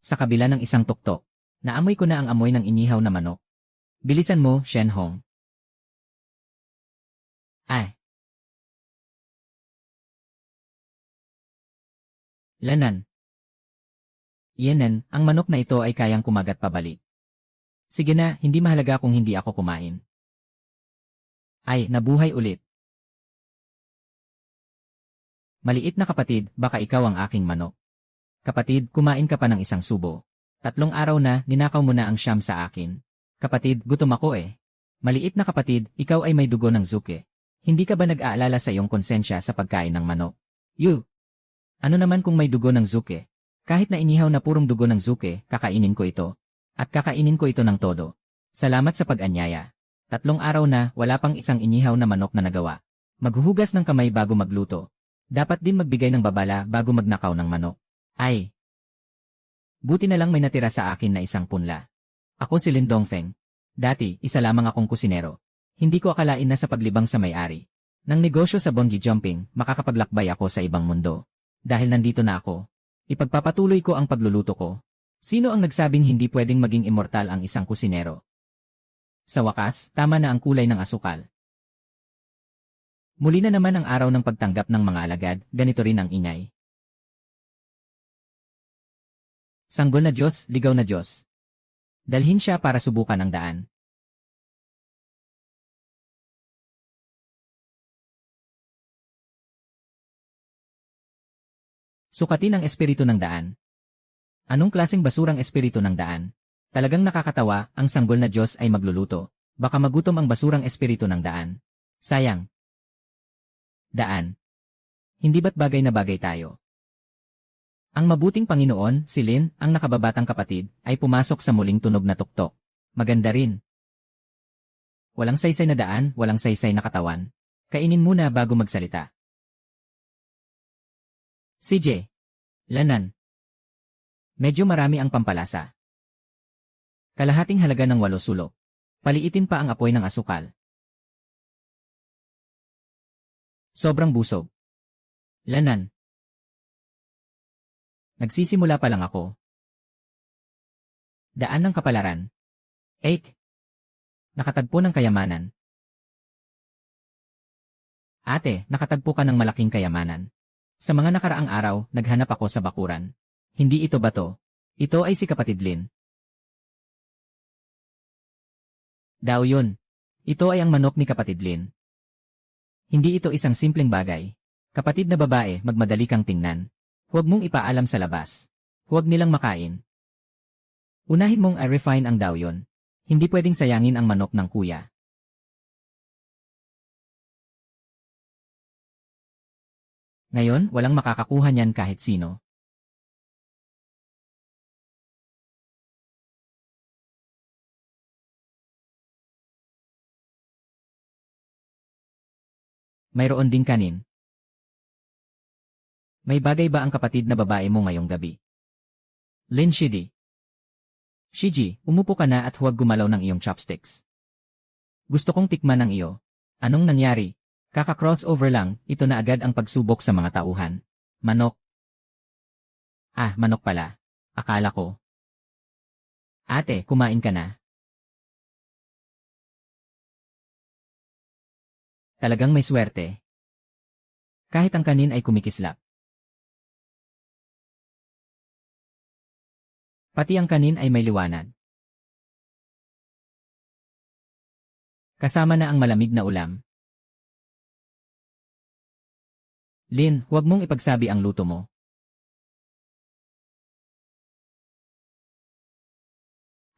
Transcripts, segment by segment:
Sa kabila ng isang tuktok, naamoy ko na ang amoy ng inihaw na manok. Bilisan mo, Shenhong. Ay! Lanan. Yenen, ang manok na ito ay kayang kumagat pabalik. Sige na, hindi mahalaga kung hindi ako kumain. Ay, nabuhay ulit. Maliit na kapatid, baka ikaw ang aking manok. Kapatid, kumain ka pa ng isang subo. 3 araw na, ninakaw mo na ang siyam sa akin. Kapatid, gutom ako eh. Maliit na kapatid, ikaw ay may dugo ng zuke. Hindi ka ba nag-aalala sa iyong konsensya sa pagkain ng manok? Ano naman kung may dugo ng zuke? Kahit na inihaw na purong dugo ng zuke, kakainin ko ito. At kakainin ko ito ng todo. Salamat sa pag-anyaya. 3 araw na, wala pang isang inihaw na manok na nagawa. Maghuhugas ng kamay bago magluto. Dapat din magbigay ng babala bago magnakaw ng manok. Ay! Buti na lang may natira sa akin na isang punla. Ako si Lin Dongfeng. Dati, isa lamang akong kusinero. Hindi ko akalain na sa paglibang sa may-ari ng negosyo sa bungee jumping, makakapaglakbay ako sa ibang mundo. Dahil nandito na ako, ipagpapatuloy ko ang pagluluto ko. Sino ang nagsabing hindi pwedeng maging immortal ang isang kusinero? Sa wakas, tama na ang kulay ng asukal. Muli na naman ang araw ng pagtanggap ng mga alagad, ganito rin ang ingay. Sanggol na Diyos, ligaw na Diyos. Dalhin siya para subukan ang daan. Sukatin ang espiritu ng daan. Anong klaseng basurang espiritu ng daan? Talagang nakakatawa, ang sanggol na Diyos ay magluluto. Baka magutom ang basurang espiritu ng daan. Sayang. Daan. Hindi ba't bagay na bagay tayo? Ang mabuting Panginoon, si Lin, ang nakababatang kapatid, ay pumasok sa muling tunog na tuktok. Maganda rin. Walang saysay na daan, walang saysay na katawan. Kainin muna bago magsalita. CJ. Lanan. Medyo marami ang pampalasa. Kalahating halaga ng 8 sulok. Paliitin pa ang apoy ng asukal. Sobrang busog. Lanan. Nagsisimula pa lang ako. Daan ng kapalaran. 8. Nakatagpo ng kayamanan. Ate, nakatagpo ka ng malaking kayamanan. Sa mga nakaraang araw, naghanap ako sa bakuran. Hindi ito bato. Ito ay si Kapatid Lin. Daw yun. Ito ay ang manok ni Kapatid Lin. Hindi ito isang simpleng bagay. Kapatid na babae, magmadali kang tingnan. Huwag mong ipaalam sa labas. Huwag nilang makain. Unahin mong i-refine ang daw yun. Hindi pwedeng sayangin ang manok ng kuya. Ngayon, walang makakakuha niyan kahit sino. Mayroon din kanin. May bagay ba ang kapatid na babae mo ngayong gabi? Lin Shiji. Shiji, umupo ka na at huwag gumalaw ng iyong chopsticks. Gusto kong tikman ang iyo. Anong nangyari? Kaka-crossover lang, ito na agad ang pagsubok sa mga tauhan. Manok. Ah, manok pala. Akala ko. Ate, kumain ka na. Talagang may swerte. Kahit ang kanin ay kumikislap. Pati ang kanin ay may liwanag. Kasama na ang malamig na ulam. Lin, huwag mong ipagsabi ang luto mo.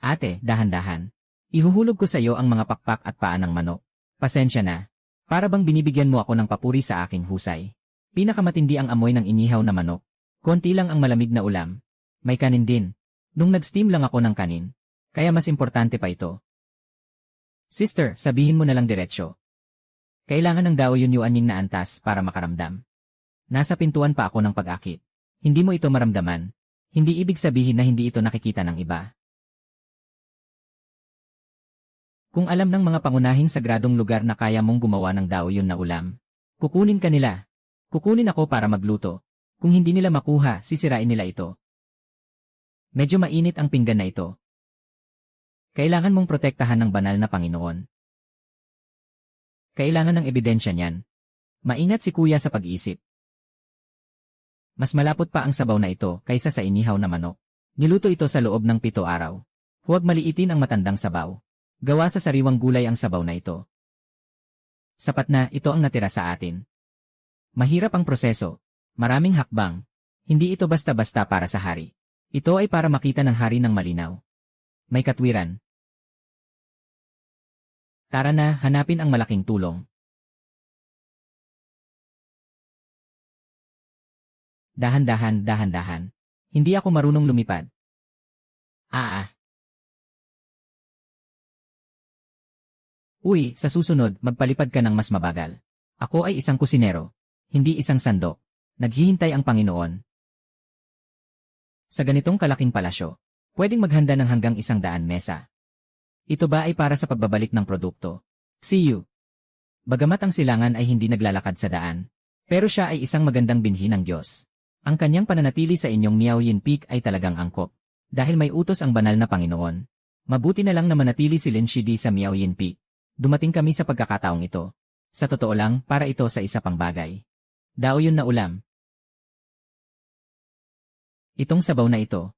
Ate, dahan-dahan. Ihuhulog ko sa iyo ang mga pakpak at paa ng manok. Pasensya na. Para bang binibigyan mo ako ng papuri sa aking husay. Pinakamatindi ang amoy ng inihaw na manok. Konti lang ang malamig na ulam. May kanin din. Nung nag-steam lang ako ng kanin. Kaya mas importante pa ito. Sister, sabihin mo na lang diretsyo. Kailangan ng daw yun yuaning na antas para makaramdam. Nasa pintuan pa ako ng pag-akit. Hindi mo ito maramdaman. Hindi ibig sabihin na hindi ito nakikita ng iba. Kung alam ng mga pangunahing sagradong lugar na kaya mong gumawa ng daw yun na ulam, kukunin ka nila. Kukunin ako para magluto. Kung hindi nila makuha, sisirain nila ito. Medyo mainit ang pinggan na ito. Kailangan mong protektahan ng banal na Panginoon. Kailangan ng ebidensya niyan. Maingat si kuya sa pag-iisip. Mas malapot pa ang sabaw na ito kaysa sa inihaw na manok. Niluto ito sa loob ng 7 araw. Huwag maliitin ang matandang sabaw. Gawa sa sariwang gulay ang sabaw na ito. Sapat na, ito ang natira sa atin. Mahirap ang proseso. Maraming hakbang. Hindi ito basta-basta para sa hari. Ito ay para makita ng hari ng malinaw. May katwiran. Tara na, hanapin ang malaking tulong. Dahan-dahan, dahan-dahan. Hindi ako marunong lumipad. Uy, sa susunod, magpalipad ka ng mas mabagal. Ako ay isang kusinero. Hindi isang sandok. Naghihintay ang Panginoon. Sa ganitong kalaking palasyo, pwedeng maghanda ng hanggang 100 mesa. Ito ba ay para sa pagbabalik ng produkto? See you. Bagamat ang silangan ay hindi naglalakad sa daan, pero siya ay isang magandang binhi ng Diyos. Ang kanyang pananatili sa inyong Miaoyin Peak ay talagang angkop. Dahil may utos ang banal na Panginoon. Mabuti na lang na manatili si Lin Shidi sa Miaoyin Peak. Dumating kami sa pagkakataong ito. Sa totoo lang, para ito sa isa pang bagay. Dao yun na ulam. Itong sabaw na ito.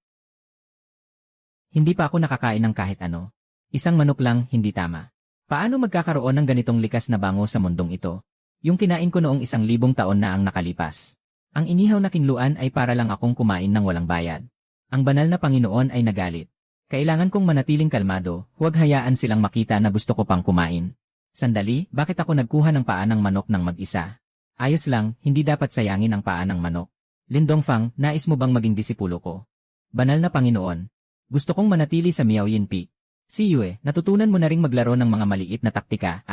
Hindi pa ako nakakain ng kahit ano. Isang manok lang, hindi tama. Paano magkakaroon ng ganitong likas na bango sa mundong ito? Yung kinain ko noong 1,000 taon na ang nakalipas. Ang inihaw na kinluan ay para lang akong kumain ng walang bayad. Ang banal na Panginoon ay nagalit. Kailangan kong manatiling kalmado, huwag hayaan silang makita na gusto ko pang kumain. Sandali, bakit ako nagkuha ng paa ng manok ng mag-isa? Ayos lang, hindi dapat sayangin ang paa ng manok. Lin Dongfang, nais mo bang maging disipulo ko? Banal na Panginoon. Gusto kong manatili sa Miaoyin Peak. Si Yue, natutunan mo na ring maglaro ng mga maliit na taktika,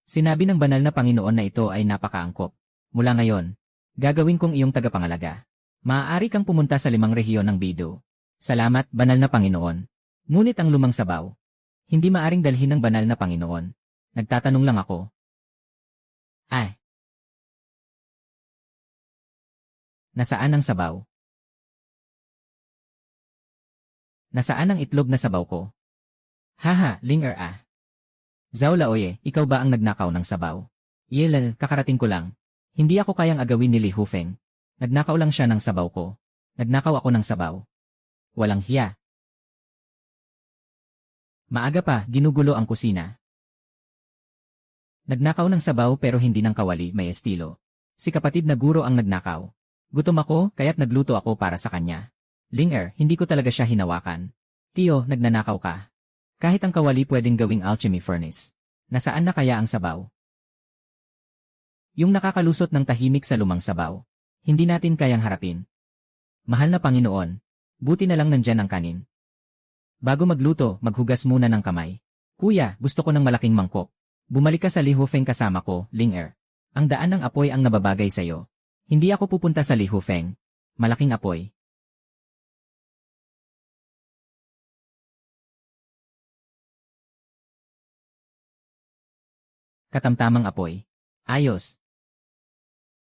Sinabi ng banal na Panginoon na ito ay napakaangkop. Mula ngayon, gagawin kong iyong tagapangalaga. Maaari kang pumunta sa 5 rehiyon ng Bido. Salamat, banal na Panginoon. Ngunit ang lumang sabaw. Hindi maaring dalhin ng banal na Panginoon. Nagtatanong lang ako. Nasaan ang sabaw? Nasaan ang itlog na sabaw ko? Haha, Linger Zhao Laoye, ikaw ba ang nagnakaw ng sabaw? Yelal, kakarating ko lang. Hindi ako kayang agawin ni Li Hufeng. Nagnakaw lang siya ng sabaw ko. Nagnakaw ako ng sabaw. Walang hiya. Maaga pa, ginugulo ang kusina. Nagnakaw ng sabaw pero hindi ng kawali, may estilo. Si kapatid na guro ang nagnakaw. Gutom ako, kaya't nagluto ako para sa kanya. Linger, hindi ko talaga siya hinawakan. Tio, nagnanakaw ka. Kahit ang kawali pwedeng gawing alchemy furnace. Nasaan na kaya ang sabaw? Yung nakakalusot ng tahimik sa lumang sabaw. Hindi natin kayang harapin. Mahal na Panginoon, buti na lang nandyan ang kanin. Bago magluto, maghugas muna ng kamay. Kuya, gusto ko ng malaking mangkok. Bumalik ka sa Li Hufeng kasama ko, Linger. Ang daan ng apoy ang nababagay sa'yo. Hindi ako pupunta sa Li Hufeng. Malaking apoy. Katamtamang apoy. Ayos.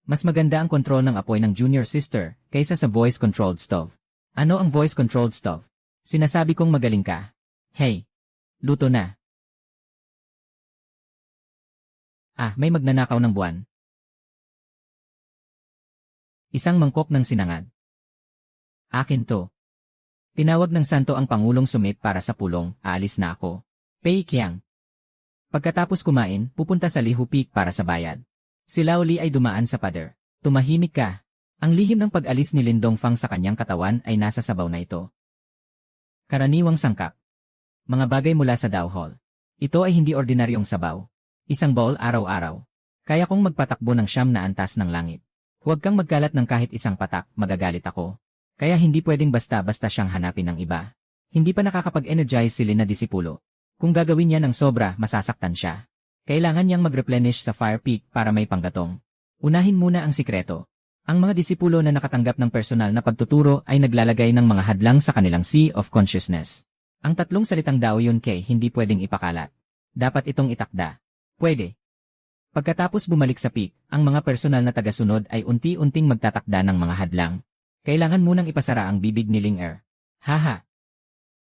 Mas maganda ang kontrol ng apoy ng junior sister kaysa sa voice-controlled stove. Ano ang voice-controlled stove? Sinasabi kong magaling ka. Hey, luto na. May magnanakaw ng buwan. Isang mangkok ng sinangad. Akin to. Tinawag ng santo ang Pangulong Sumit para sa pulong, aalis na ako. Pei Qiang. Pagkatapos kumain, pupunta sa Li Hu Peak para sa bayad. Si Lao Li ay dumaan sa pader. Tumahimik ka. Ang lihim ng pag-alis ni Lin Dongfang sa kanyang katawan ay nasa sabaw na ito. Karaniwang sangkap. Mga bagay mula sa Dao Hall. Ito ay hindi ordinaryong sabaw. Isang bowl araw-araw. Kaya kong magpatakbo ng 9 na antas ng langit. Huwag kang magkalat ng kahit isang patak, magagalit ako. Kaya hindi pwedeng basta-basta siyang hanapin ng iba. Hindi pa nakakapag-energize si Lin na disipulo. Kung gagawin niya ng sobra, masasaktan siya. Kailangan niyang mag-replenish sa Fire Peak para may panggatong. Unahin muna ang sikreto. Ang mga disipulo na nakatanggap ng personal na pagtuturo ay naglalagay ng mga hadlang sa kanilang Sea of Consciousness. Ang 3 salitang Dao Yun Ke hindi pwedeng ipakalat. Dapat itong itakda. Pwede. Pagkatapos bumalik sa peak, ang mga personal na tagasunod ay unti-unting magtatakda ng mga hadlang. Kailangan munang ipasara ang bibig ni Linger. Haha.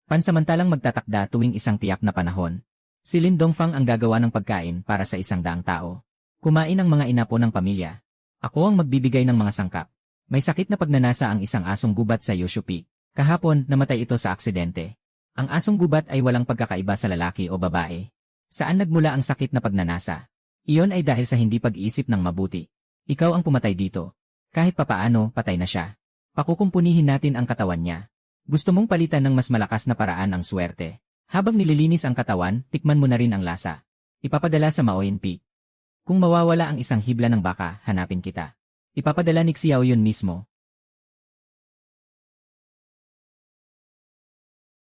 Pansamantalang magtatakda tuwing isang tiyak na panahon. Si Lin Dongfang ang gagawa ng pagkain para sa 100 tao. Kumain ang mga inapo ng pamilya. Ako ang magbibigay ng mga sangkap. May sakit na pagnanasa ang isang asong gubat sa Yushu Peak. Kahapon, namatay ito sa aksidente. Ang asong gubat ay walang pagkakaiba sa lalaki o babae. Saan nagmula ang sakit na pagnanasa? Iyon ay dahil sa hindi pag-iisip ng mabuti. Ikaw ang pumatay dito. Kahit papaano, patay na siya. Pakukumpunihin natin ang katawan niya. Gusto mong palitan ng mas malakas na paraan ang swerte. Habang nililinis ang katawan, tikman mo na rin ang lasa. Ipapadala sa Maoyin Peak. Kung mawawala ang isang hibla ng baka, hanapin kita. Ipapadala ni Xiao yun mismo.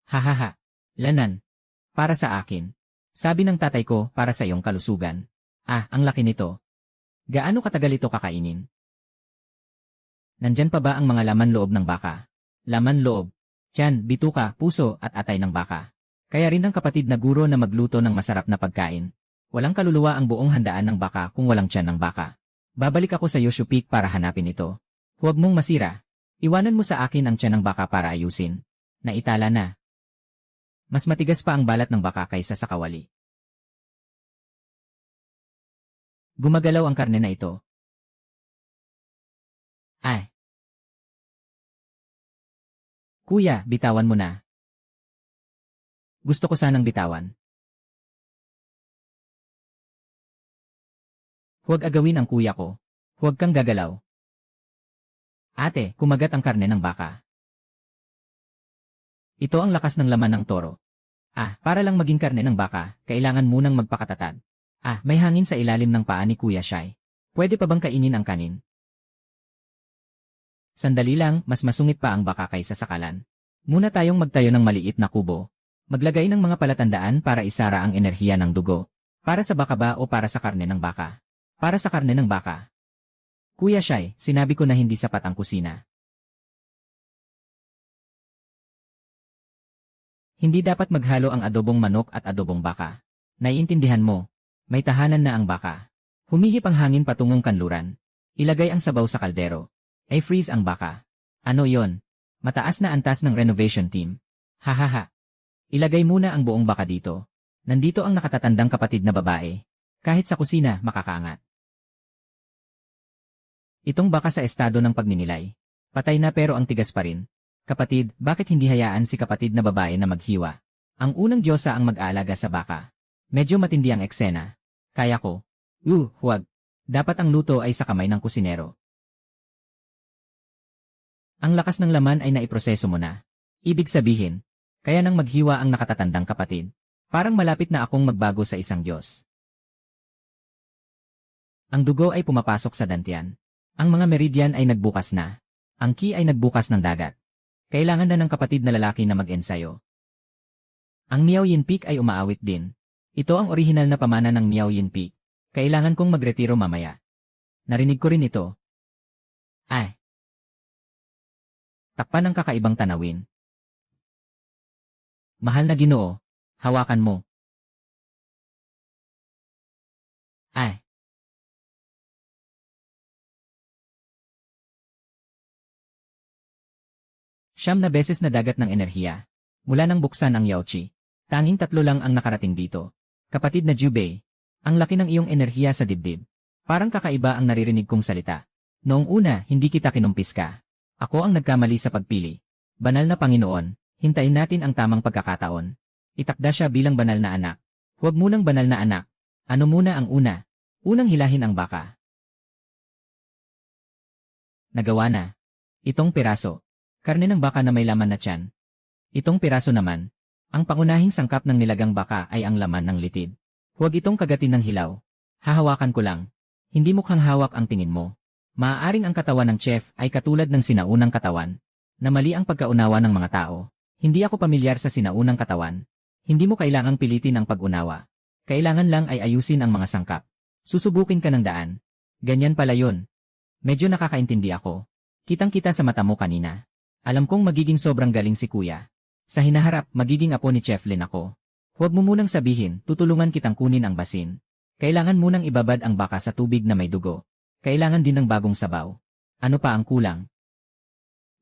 Hahaha. Lanan. Para sa akin. Sabi ng tatay ko, para sa iyong kalusugan. Ah, ang laki nito. Gaano katagal ito kakainin? Nandyan pa ba ang mga laman loob ng baka? Laman loob. Tiyan, bituka, puso at atay ng baka. Kaya rin ang kapatid na guro na magluto ng masarap na pagkain. Walang kaluluwa ang buong handaan ng baka kung walang tiyan ng baka. Babalik ako sa Yushu Peak para hanapin ito. Huwag mong masira. Iwanan mo sa akin ang tiyan ng baka para ayusin. Naitala na. Mas matigas pa ang balat ng baka kaysa sa kawali. Gumagalaw ang karne na ito. Ay. Kuya, bitawan mo na. Gusto ko sanang bitawan. Huwag agawin ang kuya ko. Huwag kang gagalaw. Ate, kumagat ang karne ng baka. Ito ang lakas ng laman ng toro. Ah, para lang maging karne ng baka, kailangan munang magpakatatag. Ah, may hangin sa ilalim ng paa ni Kuya Shai. Pwede pa bang kainin ang kanin? Sandali lang, mas masungit pa ang baka kaysa sa kalan. Muna tayong magtayo ng maliit na kubo. Maglagay ng mga palatandaan para isara ang enerhiya ng dugo. Para sa baka ba o para sa karne ng baka? Para sa karne ng baka. Kuya Shai, sinabi ko na hindi sapat ang kusina. Hindi dapat maghalo ang adobong manok at adobong baka. Naiintindihan mo, may tahanan na ang baka. Humihip ang hangin patungong kanluran. Ilagay ang sabaw sa kaldero. Ay freeze ang baka. Ano yon? Mataas na antas ng renovation team. Hahaha. Ilagay muna ang buong baka dito. Nandito ang nakatatandang kapatid na babae. Kahit sa kusina, makakaangat. Itong baka sa estado ng pagninilay. Patay na pero ang tigas pa rin. Kapatid, bakit hindi hayaan si kapatid na babae na maghiwa? Ang unang diyosa ang mag-aalaga sa baka. Medyo matindi ang eksena. Kaya ko. Huwag. Dapat ang luto ay sa kamay ng kusinero. Ang lakas ng laman ay naiproseso mo na. Ibig sabihin, kaya nang maghiwa ang nakatatandang kapatid. Parang malapit na akong magbago sa isang Diyos. Ang dugo ay pumapasok sa dantian. Ang mga meridian ay nagbukas na. Ang ki ay nagbukas ng dagat. Kailangan na ng kapatid na lalaki na mag-ensayo. Ang Miaoyin Peak ay umaawit din. Ito ang orihinal na pamana ng Miaoyin Peak. Kailangan kong magretiro mamaya. Narinig ko rin ito. Ay. Takpan ng kakaibang tanawin. Mahal na Ginoo, hawakan mo. Ay. Siyam na beses na dagat ng enerhiya. Mula nang buksan ang Yaochi. Tanging 3 lang ang nakarating dito. Kapatid na Jubei, ang laki ng iyong enerhiya sa dibdib. Parang kakaiba ang naririnig kong salita. Noong una, hindi kita kinumpis ka. Ako ang nagkamali sa pagpili. Banal na Panginoon, hintayin natin ang tamang pagkakataon. Itakda siya bilang banal na anak. Huwag munang banal na anak. Ano muna ang una? Unang hilahin ang baka. Nagawa na. Itong piraso. Karne ng baka na may laman na tiyan. Itong piraso naman. Ang pangunahing sangkap ng nilagang baka ay ang laman ng litid. Huwag itong kagatin ng hilaw. Hahawakan ko lang. Hindi mukhang hawak ang tingin mo. Maaaring ang katawan ng chef ay katulad ng sinaunang katawan. Na mali ang pagkaunawa ng mga tao. Hindi ako pamilyar sa sinaunang katawan. Hindi mo kailangang pilitin ang pag-unawa. Kailangan lang ay ayusin ang mga sangkap. Susubukin ka ng daan. Ganyan pala yun. Medyo nakakaintindi ako. Kitang-kita sa mata mo kanina. Alam kong magiging sobrang galing si kuya. Sa hinaharap, magiging apo ni Chef Lin ako. Huwag mo munang sabihin, tutulungan kitang kunin ang basin. Kailangan munang ibabad ang baka sa tubig na may dugo. Kailangan din ng bagong sabaw. Ano pa ang kulang?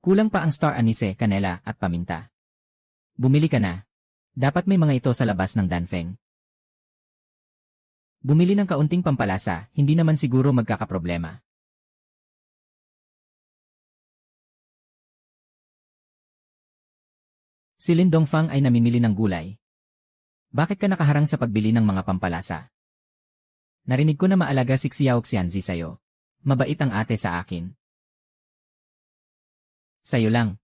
Kulang pa ang star anise, kanela, at paminta. Bumili ka na. Dapat may mga ito sa labas ng Danfeng. Bumili ng kaunting pampalasa, hindi naman siguro magkakaproblema. Si Lin Dongfang ay namimili ng gulay. Bakit ka nakaharang sa pagbili ng mga pampalasa? Narinig ko na maalaga si Xiao Xianzi sa'yo. Mabait ang ate sa akin. Sa'yo lang.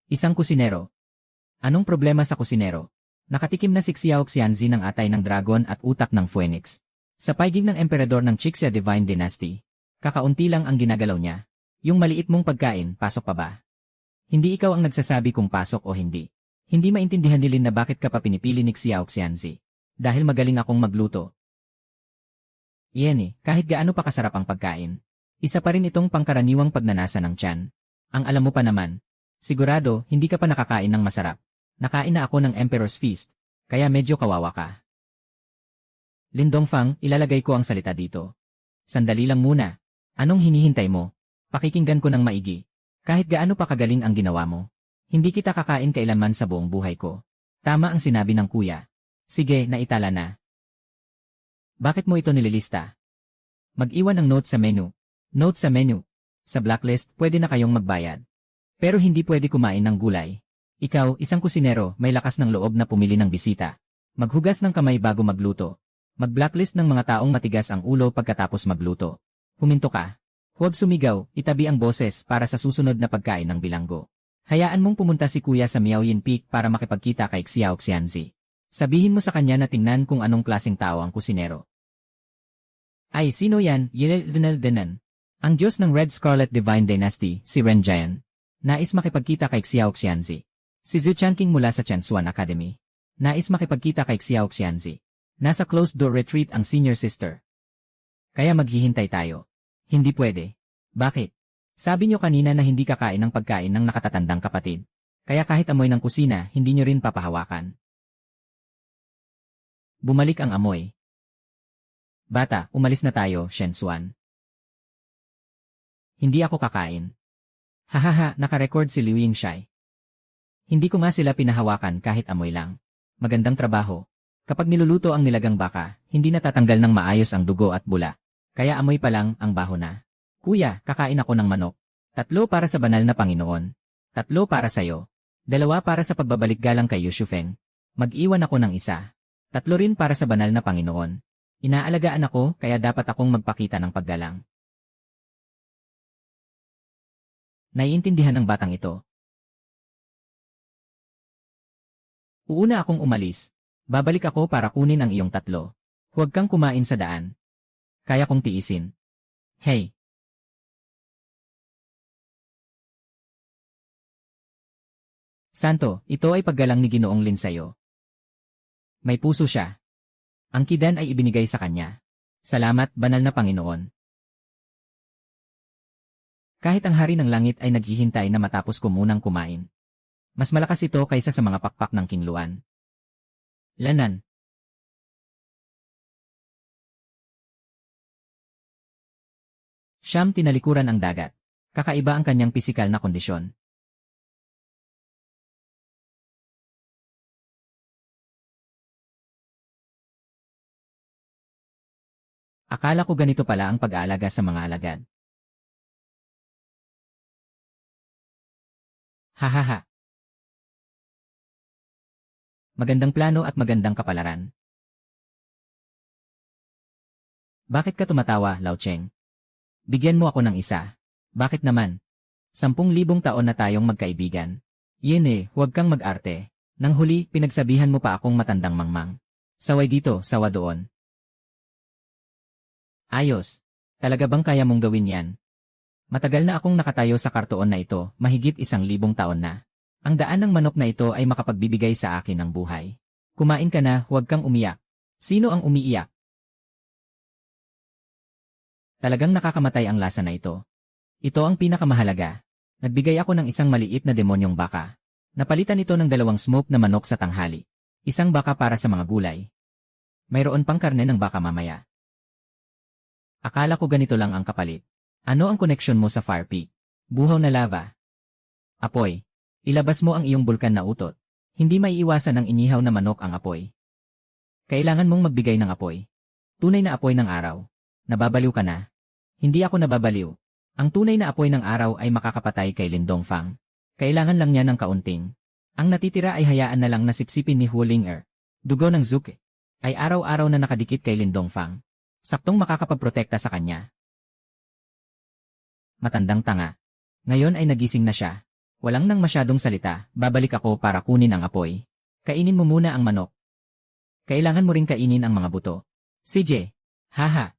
Isang kusinero. Anong problema sa kusinero? Nakatikim na si Xiao Xianzi ng atay ng dragon at utak ng phoenix. Sa paiging ng emperador ng Chixia Divine Dynasty, kakaunti lang ang ginagalaw niya. Yung maliit mong pagkain, pasok pa ba? Hindi ikaw ang nagsasabi kung pasok o hindi. Hindi maintindihan ni Lin na bakit ka pa pinipili ni Xiao Xianzi. Dahil magaling akong magluto. Iyan kahit gaano pa kasarap ang pagkain. Isa pa rin itong pangkaraniwang pagnanasa ng tiyan. Ang alam mo pa naman, sigurado hindi ka pa nakakain ng masarap. Nakain na ako ng Emperor's Feast, kaya medyo kawawa ka. Lin Dongfang, ilalagay ko ang salita dito. Sandali lang muna. Anong hinihintay mo? Pakikinggan ko ng maigi. Kahit gaano pa kagaling ang ginawa mo. Hindi kita kakain kailanman sa buong buhay ko. Tama ang sinabi ng kuya. Sige, naitala na. Bakit mo ito nililista? Mag-iwan ng note sa menu. Note sa menu. Sa blacklist, pwede na kayong magbayad. Pero hindi pwede kumain ng gulay. Ikaw, isang kusinero, may lakas ng loob na pumili ng bisita. Maghugas ng kamay bago magluto. Mag-blacklist ng mga taong matigas ang ulo pagkatapos magluto. Huminto ka. Huwag sumigaw, itabi ang boses para sa susunod na pagkain ng bilanggo. Hayaan mong pumunta si kuya sa Miaoyin Peak para makipagkita kay Xiao Xianzi. Sabihin mo sa kanya na tingnan kung anong klaseng tao ang kusinero. Ay, sino yan? Yinel Denan. Ang Diyos ng Red Scarlet Divine Dynasty, si Ren Jian. Nais makipagkita kay Xiao Xianzi. Si Zhu Chanqing mula sa Chansuan Academy. Nais makipagkita kay Xiao Xianzi. Nasa closed-door retreat ang senior sister. Kaya maghihintay tayo. Hindi pwede. Bakit? Sabi niyo kanina na hindi kakain ng pagkain ng nakatatandang kapatid. Kaya kahit amoy ng kusina, hindi niyo rin papahawakan. Bumalik ang amoy. Bata, umalis na tayo, Shensuan. Hindi ako kakain. Hahaha, nakarecord si Liu Yingshai. Hindi ko nga sila pinahawakan kahit amoy lang. Magandang trabaho. Kapag niluluto ang nilagang baka, hindi natatanggal ng maayos ang dugo at bula. Kaya amoy pa lang, ang baho na. Kuya, kakain ako ng manok. 3 para sa banal na Panginoon. 3 para sa'yo. 2 para sa pagbabalik galang kay Yu Shufeng. Mag-iwan ako ng 1. 3 rin para sa banal na Panginoon. Inaalagaan ako, kaya dapat akong magpakita ng paggalang. Naiintindihan ng batang ito. Uuna akong umalis. Babalik ako para kunin ang iyong 3. Huwag kang kumain sa daan. Kaya kong tiisin. Hey! Santo, ito ay paggalang ni Ginoong Lin sa'yo. May puso siya. Ang kidan ay ibinigay sa kanya. Salamat, banal na Panginoon. Kahit ang hari ng langit ay naghihintay na matapos ko munang kumain. Mas malakas ito kaysa sa mga pakpak ng kingluan. Lanan. Siyam, tinalikuran ang dagat. Kakaiba ang kanyang pisikal na kondisyon. Akala ko ganito pala ang pag-aalaga sa mga alagad. Hahaha. Magandang plano at magandang kapalaran. Bakit ka tumatawa, Lao Cheng? Bigyan mo ako ng 1. Bakit naman? 10,000 taon na tayong magkaibigan. Yene, huwag kang mag-arte. Nang huli, pinagsabihan mo pa akong matandang mangmang. Saway dito, sawa doon. Ayos. Talaga bang kaya mong gawin yan? Matagal na akong nakatayo sa kartoon na ito, mahigit 1,000 taon na. Ang daan ng manok na ito ay makapagbibigay sa akin ng buhay. Kumain ka na, huwag kang umiyak. Sino ang umiiyak? Talagang nakakamatay ang lasa na ito. Ito ang pinakamahalaga. Nagbigay ako ng isang maliit na demonyong baka. Napalitan ito ng 2 smoke na manok sa tanghali. 1 baka para sa mga gulay. Mayroon pang karne ng baka mamaya. Akala ko ganito lang ang kapalit. Ano ang koneksyon mo sa Fire Peak? Buhaw na lava. Apoy. Ilabas mo ang iyong bulkan na utot. Hindi maiiwasan ng inihaw na manok ang apoy. Kailangan mong magbigay ng apoy. Tunay na apoy ng araw. Nababaliw ka na? Hindi ako nababaliw. Ang tunay na apoy ng araw ay makakapatay kay Lindong Fang. Kailangan lang niya ng kaunting. Ang natitira ay hayaan na lang na sipsipin ni Huling Er. Dugo ng Zuke ay araw-araw na nakadikit kay Lindong Fang. Saktong makakapagprotekta sa kanya. Matandang tanga. Ngayon ay nagising na siya. Walang nang masyadong salita, babalik ako para kunin ang apoy. Kainin mo muna ang manok. Kailangan mo ring kainin ang mga buto. CJ. Haha.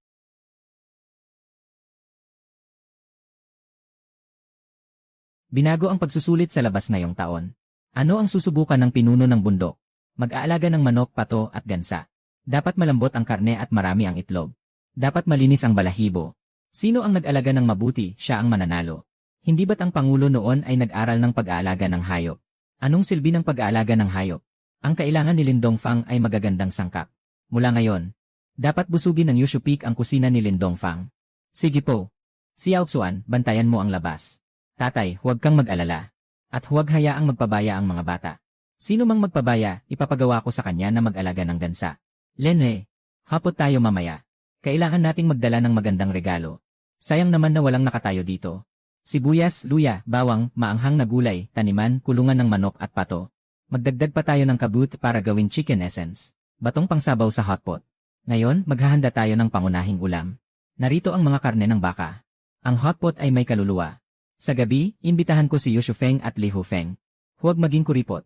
Binago ang pagsusulit sa labas ngayong taon. Ano ang susubukan ng pinuno ng bundok? Mag-aalaga ng manok, pato at gansa. Dapat malambot ang karne at marami ang itlog. Dapat malinis ang balahibo. Sino ang nag-alaga ng mabuti, siya ang mananalo. Hindi ba't ang Pangulo noon ay nag-aral ng pag-aalaga ng hayop? Anong silbi ng pag-aalaga ng hayop? Ang kailangan ni Lindong Fang ay magagandang sangkap. Mula ngayon, dapat busugin ng Yushu Peak ang kusina ni Lindong Fang. Sige po. Si Yao Xuan, bantayan mo ang labas. Tatay, huwag kang mag-alala. At huwag hayaang magpabaya ang mga bata. Sino mang magpabaya, ipapagawa ko sa kanya na mag-alaga ng gansa. Lenhe, hapot tayo mamaya. Kailangan nating magdala ng magandang regalo. Sayang naman na walang nakatayo dito. Sibuyas, luya, bawang, maanghang na gulay, taniman, kulungan ng manok at pato. Magdagdag pa tayo ng kabut para gawing chicken essence. Batong pangsabaw sa hotpot. Ngayon, maghahanda tayo ng pangunahing ulam. Narito ang mga karne ng baka. Ang hotpot ay may kaluluwa. Sa gabi, imbitahan ko si Yushu Feng at Li Hufeng. Huwag maging kuripot.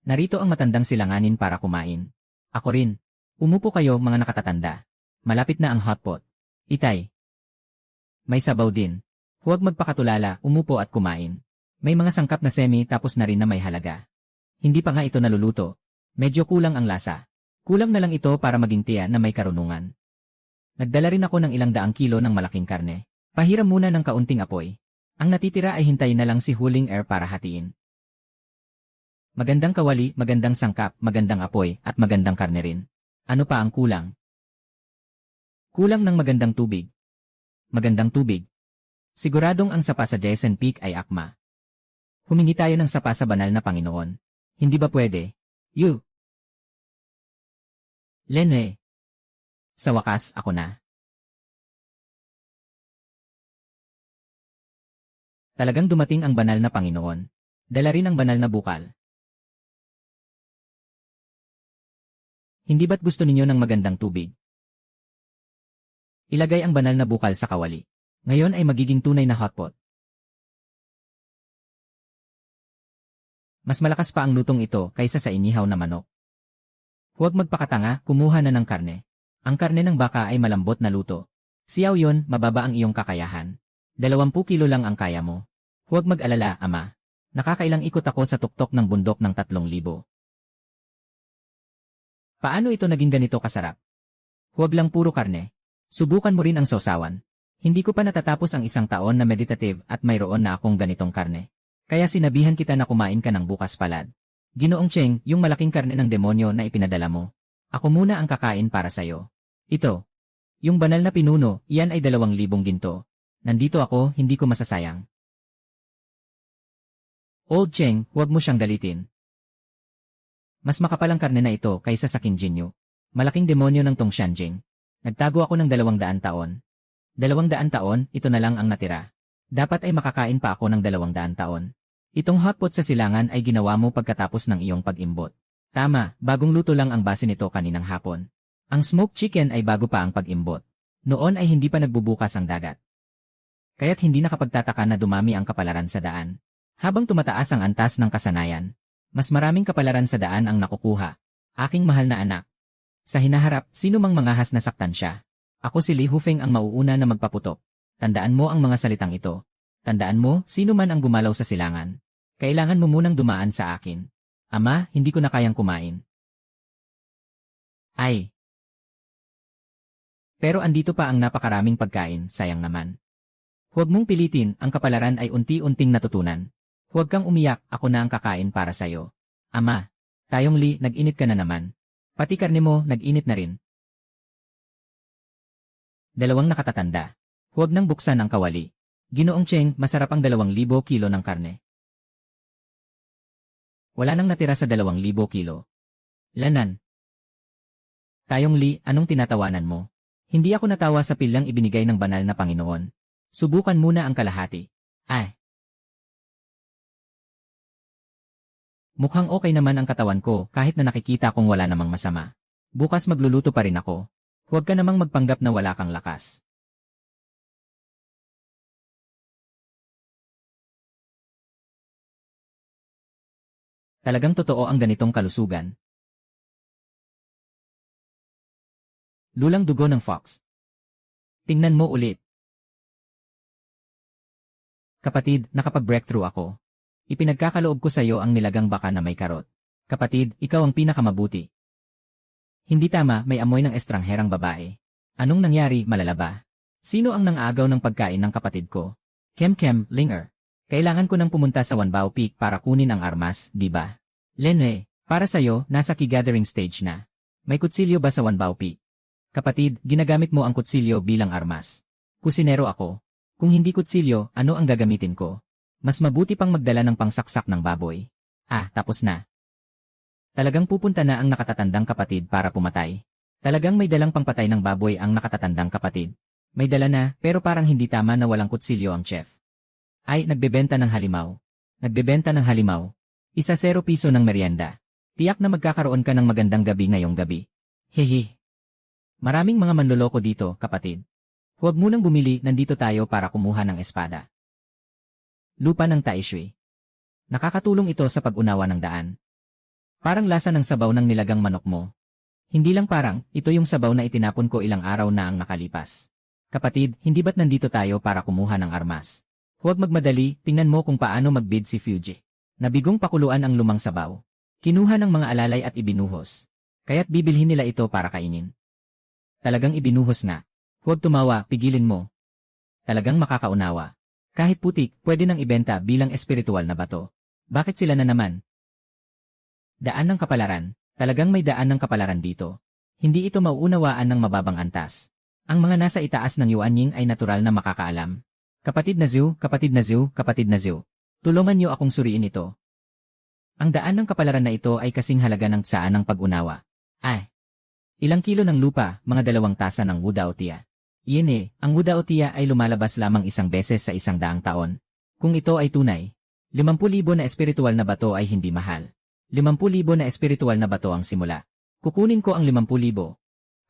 Narito ang matandang silanganin para kumain. Ako rin. Umupo kayo mga nakatatanda. Malapit na ang hotpot. Itay. May sabaw din. Huwag magpakatulala, umupo at kumain. May mga sangkap na semi tapos na rin na may halaga. Hindi pa nga ito naluluto. Medyo kulang ang lasa. Kulang na lang ito para maging tiya na may karunungan. Nagdala rin ako ng ilang daang kilo ng malaking karne. Pahiram muna ng kaunting apoy. Ang natitira ay hintayin na lang si Huling Er para hatiin. Magandang kawali, magandang sangkap, magandang apoy, at magandang karne rin. Ano pa ang kulang? Kulang ng magandang tubig. Magandang tubig. Siguradong ang sapa sa Jason Peak ay akma. Humingi tayo ng sapa sa banal na Panginoon. Hindi ba pwede? You. Lene. Sa wakas, ako na. Talagang dumating ang banal na Panginoon. Dala rin ang banal na bukal. Hindi ba't gusto ninyo ng magandang tubig? Ilagay ang banal na bukal sa kawali. Ngayon ay magiging tunay na hotpot. Mas malakas pa ang lutong ito kaysa sa inihaw na manok. Huwag magpakatanga, kumuha na ng karne. Ang karne ng baka ay malambot na luto. Siyaw yon, mababa ang iyong kakayahan. 20 kilo lang ang kaya mo. Huwag mag-alala, ama. Nakakailang ikot ako sa tuktok ng bundok ng 3,000. Paano ito naging ganito kasarap? Huwag lang puro karne. Subukan mo rin ang sausawan. Hindi ko pa natatapos ang 1 taon na meditative at mayroon na akong ganitong karne. Kaya sinabihan kita na kumain ka ng bukas palad. Ginoong Cheng, yung malaking karne ng demonyo na ipinadala mo. Ako muna ang kakain para sayo. Ito. Yung banal na pinuno, iyan ay 2,000 ginto. Nandito ako, hindi ko masasayang. Old Cheng, huwag mo siyang galitin. Mas makapalang karne na ito kaysa sa King Jinyu. Malaking demonyo ng Tongshanjing. Nagtago ako ng 200 taon. 200 taon, ito na lang ang natira. Dapat ay makakain pa ako ng 200 taon. Itong hotpot sa silangan ay ginawa mo pagkatapos ng iyong pag-imbot. Tama, bagong luto lang ang base nito kaninang hapon. Ang smoked chicken ay bago pa ang pag-imbot. Noon ay hindi pa nagbubukas ang dagat. Kaya't hindi nakapagtataka na dumami ang kapalaran sa daan. Habang tumataas ang antas ng kasanayan, mas maraming kapalaran sa daan ang nakukuha. Aking mahal na anak. Sa hinaharap, sino mang mangahas na saktan siya. Ako si Li Hufeng ang mauuna na magpaputok. Tandaan mo ang mga salitang ito. Tandaan mo, sino man ang gumalaw sa silangan. Kailangan mo munang dumaan sa akin. Ama, hindi ko na kayang kumain. Ay. Pero andito pa ang napakaraming pagkain, sayang naman. Huwag mong pilitin, ang kapalaran ay unti-unting natutunan. Huwag kang umiyak, ako na ang kakain para sayo. Ama, tayong Li, nag-init ka na naman. Pati karne mo, nag-init na rin. 2 nakatatanda. Huwag nang buksan ang kawali. Ginoong Cheng, masarap ang 2,000 kilo ng karne. Wala nang natira sa 2,000 kilo. Lanan. Tayong Li, anong tinatawanan mo? Hindi ako natawa sa pilyang ibinigay ng banal na Panginoon. Subukan muna ang kalahati. Ay. Mukhang okay naman ang katawan ko kahit na nakikita kong wala namang masama. Bukas magluluto pa rin ako. Huwag ka namang magpanggap na wala kang lakas. Talagang totoo ang ganitong kalusugan. Lulang dugo ng fox. Tingnan mo ulit. Kapatid, nakapag-breakthrough ako. Ipinagkakaloob ko sa iyo ang nilagang baka na may karot. Kapatid, ikaw ang pinakamabuti. Hindi tama, may amoy ng estrangherang babae. Anong nangyari, malala ba? Sino ang nang-agaw ng pagkain ng kapatid ko? Kem, Linger. Kailangan ko nang pumunta sa Wanbao Peak para kunin ang armas, di ba? Lene, para sa'yo, nasa key gathering stage na. May kutsilyo ba sa Wanbao Peak? Kapatid, ginagamit mo ang kutsilyo bilang armas. Kusinero ako. Kung hindi kutsilyo, ano ang gagamitin ko? Mas mabuti pang magdala ng pangsaksak ng baboy. Tapos na. Talagang pupunta na ang nakatatandang kapatid para pumatay. Talagang may dalang pangpatay ng baboy ang nakatatandang kapatid. May dala na, pero parang hindi tama na walang kutsilyo ang chef. Ay, nagbebenta ng halimaw. Nagbebenta ng halimaw. Isa 0 piso ng merienda. Tiyak na magkakaroon ka ng magandang gabi ngayong gabi. Hehe. Maraming mga manloloko dito, kapatid. Huwag munang bumili, nandito tayo para kumuha ng espada. Lupa ng Taishui. Nakakatulong ito sa pag-unawa ng daan. Parang lasa ng sabaw ng nilagang manok mo. Hindi lang parang, ito yung sabaw na itinapon ko ilang araw na ang nakalipas. Kapatid, hindi ba't nandito tayo para kumuha ng armas? Huwag magmadali, tingnan mo kung paano magbid si Fuji. Nabigong pakuluan ang lumang sabaw. Kinuha ng mga alalay at ibinuhos. Kaya't bibilhin nila ito para kainin. Talagang ibinuhos na. Huwag tumawa, pigilin mo. Talagang makakaunawa. Kahit putik, pwede nang ibenta bilang espiritual na bato. Bakit sila na naman? Daan ng kapalaran. Talagang may daan ng kapalaran dito. Hindi ito mauunawaan ng mababang antas. Ang mga nasa itaas ng Yuanying ay natural na makakaalam. Kapatid na Zhu, kapatid na Zhu, kapatid na Zhu. Tulungan niyo akong suriin ito. Ang daan ng kapalaran na ito ay kasing halaga ng tsaan ng pag-unawa. Ilang kilo ng lupa, mga 2 tasa ng Wudaotia. Ang Wudaotia ay lumalabas lamang isang beses sa 100 taon. Kung ito ay tunay, 50,000 na espiritual na bato ay hindi mahal. 50,000 na espiritual na bato ang simula. Kukunin ko ang 50,000.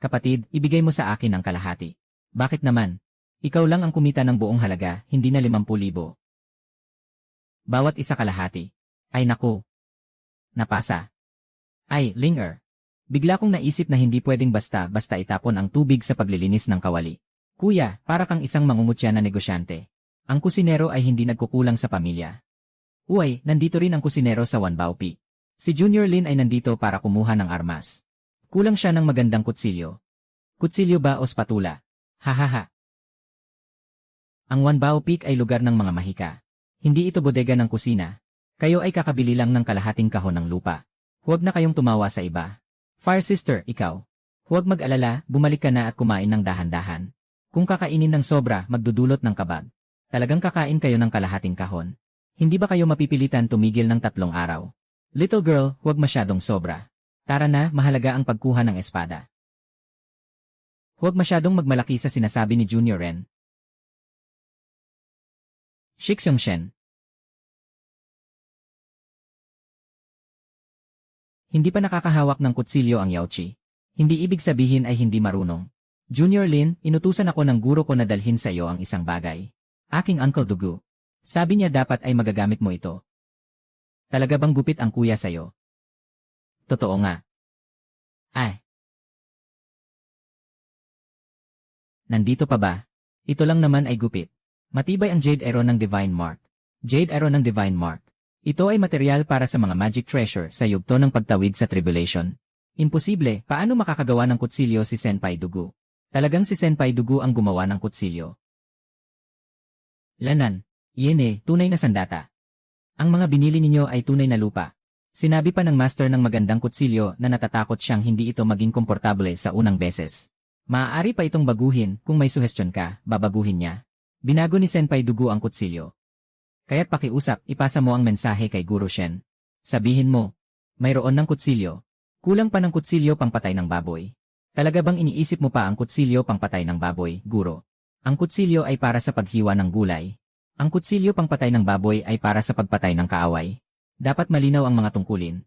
Kapatid, ibigay mo sa akin ang kalahati. Bakit naman? Ikaw lang ang kumita ng buong halaga, hindi na 50,000. Bawat isa kalahati. Ay naku. Napasa. Ay, Linger. Bigla kong naisip na hindi pwedeng basta-basta itapon ang tubig sa paglilinis ng kawali. Kuya, para kang isang mangungutya na negosyante. Ang kusinero ay hindi nagkukulang sa pamilya. Uy, nandito rin ang kusinero sa Wanbao Peak. Si Junior Lin ay nandito para kumuha ng armas. Kulang siya ng magandang kutsilyo. Kutsilyo ba o spatula? Hahaha. Ang Wanbao Peak ay lugar ng mga mahika. Hindi ito bodega ng kusina. Kayo ay kakabili lang ng kalahating kahon ng lupa. Huwag na kayong tumawa sa iba. Fire sister, ikaw. Huwag mag-alala, bumalik ka na at kumain ng dahan-dahan. Kung kakainin ng sobra, magdudulot ng kabag. Talagang kakain kayo ng kalahating kahon. Hindi ba kayo mapipilitan tumigil ng 3 araw? Little girl, huwag masyadong sobra. Tara na, mahalaga ang pagkuha ng espada. Huwag masyadong magmalaki sa sinasabi ni Junior Ren. Shixyongshen. Hindi pa nakakahawak ng kutsilyo ang Yaochi. Hindi ibig sabihin ay hindi marunong. Junior Lin, inutusan ako ng guro ko na dalhin sa iyo ang isang bagay. Aking Uncle Dugu. Sabi niya dapat ay magagamit mo ito. Talaga bang gupit ang kuya sa iyo? Totoo nga. Nandito pa ba? Ito lang naman ay gupit. Matibay ang Jade Arrow ng Divine Mark. Jade Arrow ng Divine Mark. Ito ay material para sa mga magic treasure sa yugto ng pagtawid sa tribulation. Imposible, paano makakagawa ng kutsilyo si Senpai Dugu? Talagang si Senpai Dugu ang gumawa ng kutsilyo. Lanan, tunay na sandata. Ang mga binili ninyo ay tunay na lupa. Sinabi pa ng master ng magandang kutsilyo na natatakot siyang hindi ito maging komportable sa unang beses. Maaari pa itong baguhin, kung may suhestyon ka, babaguhin niya. Binago ni Senpai Dugu ang kutsilyo. Kaya't pakiusap, ipasa mo ang mensahe kay Guru Shen. Sabihin mo, mayroon ng kutsilyo. Kulang pa ng kutsilyo pangpatay ng baboy. Talaga bang iniisip mo pa ang kutsilyo pangpatay ng baboy, guro? Ang kutsilyo ay para sa paghiwa ng gulay. Ang kutsilyo pangpatay ng baboy ay para sa pagpatay ng kaaway. Dapat malinaw ang mga tungkulin.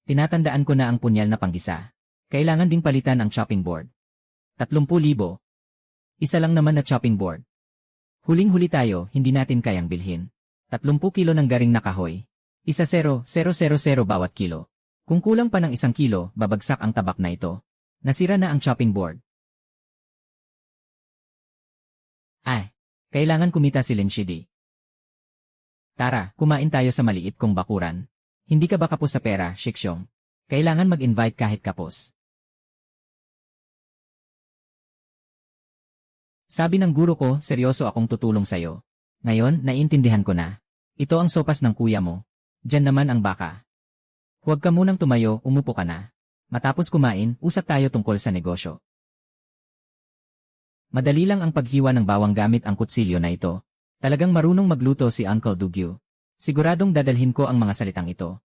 Tinatandaan ko na ang punyal na panggisa. Kailangan ding palitan ang chopping board. 30,000. Isa lang naman na chopping board. Huling-huli tayo, hindi natin kayang bilhin. 30 kilo ng garing na kahoy. 1,000,000 bawat kilo. Kung kulang pa ng 1 kilo, babagsak ang tabak na ito. Nasira na ang chopping board. Kailangan kumita si Linshidi. Tara, kumain tayo sa maliit kong bakuran. Hindi ka ba kapos sa pera, Shiksyong? Kailangan mag-invite kahit kapos. Sabi ng guro ko, seryoso akong tutulong sa'yo. Ngayon, naiintindihan ko na. Ito ang sopas ng kuya mo. Diyan naman ang baka. Huwag ka munang tumayo, umupo ka na. Matapos kumain, usap tayo tungkol sa negosyo. Madali lang ang paghiwa ng bawang gamit ang kutsilyo na ito. Talagang marunong magluto si Uncle Dugyo. Siguradong dadalhin ko ang mga salitang ito.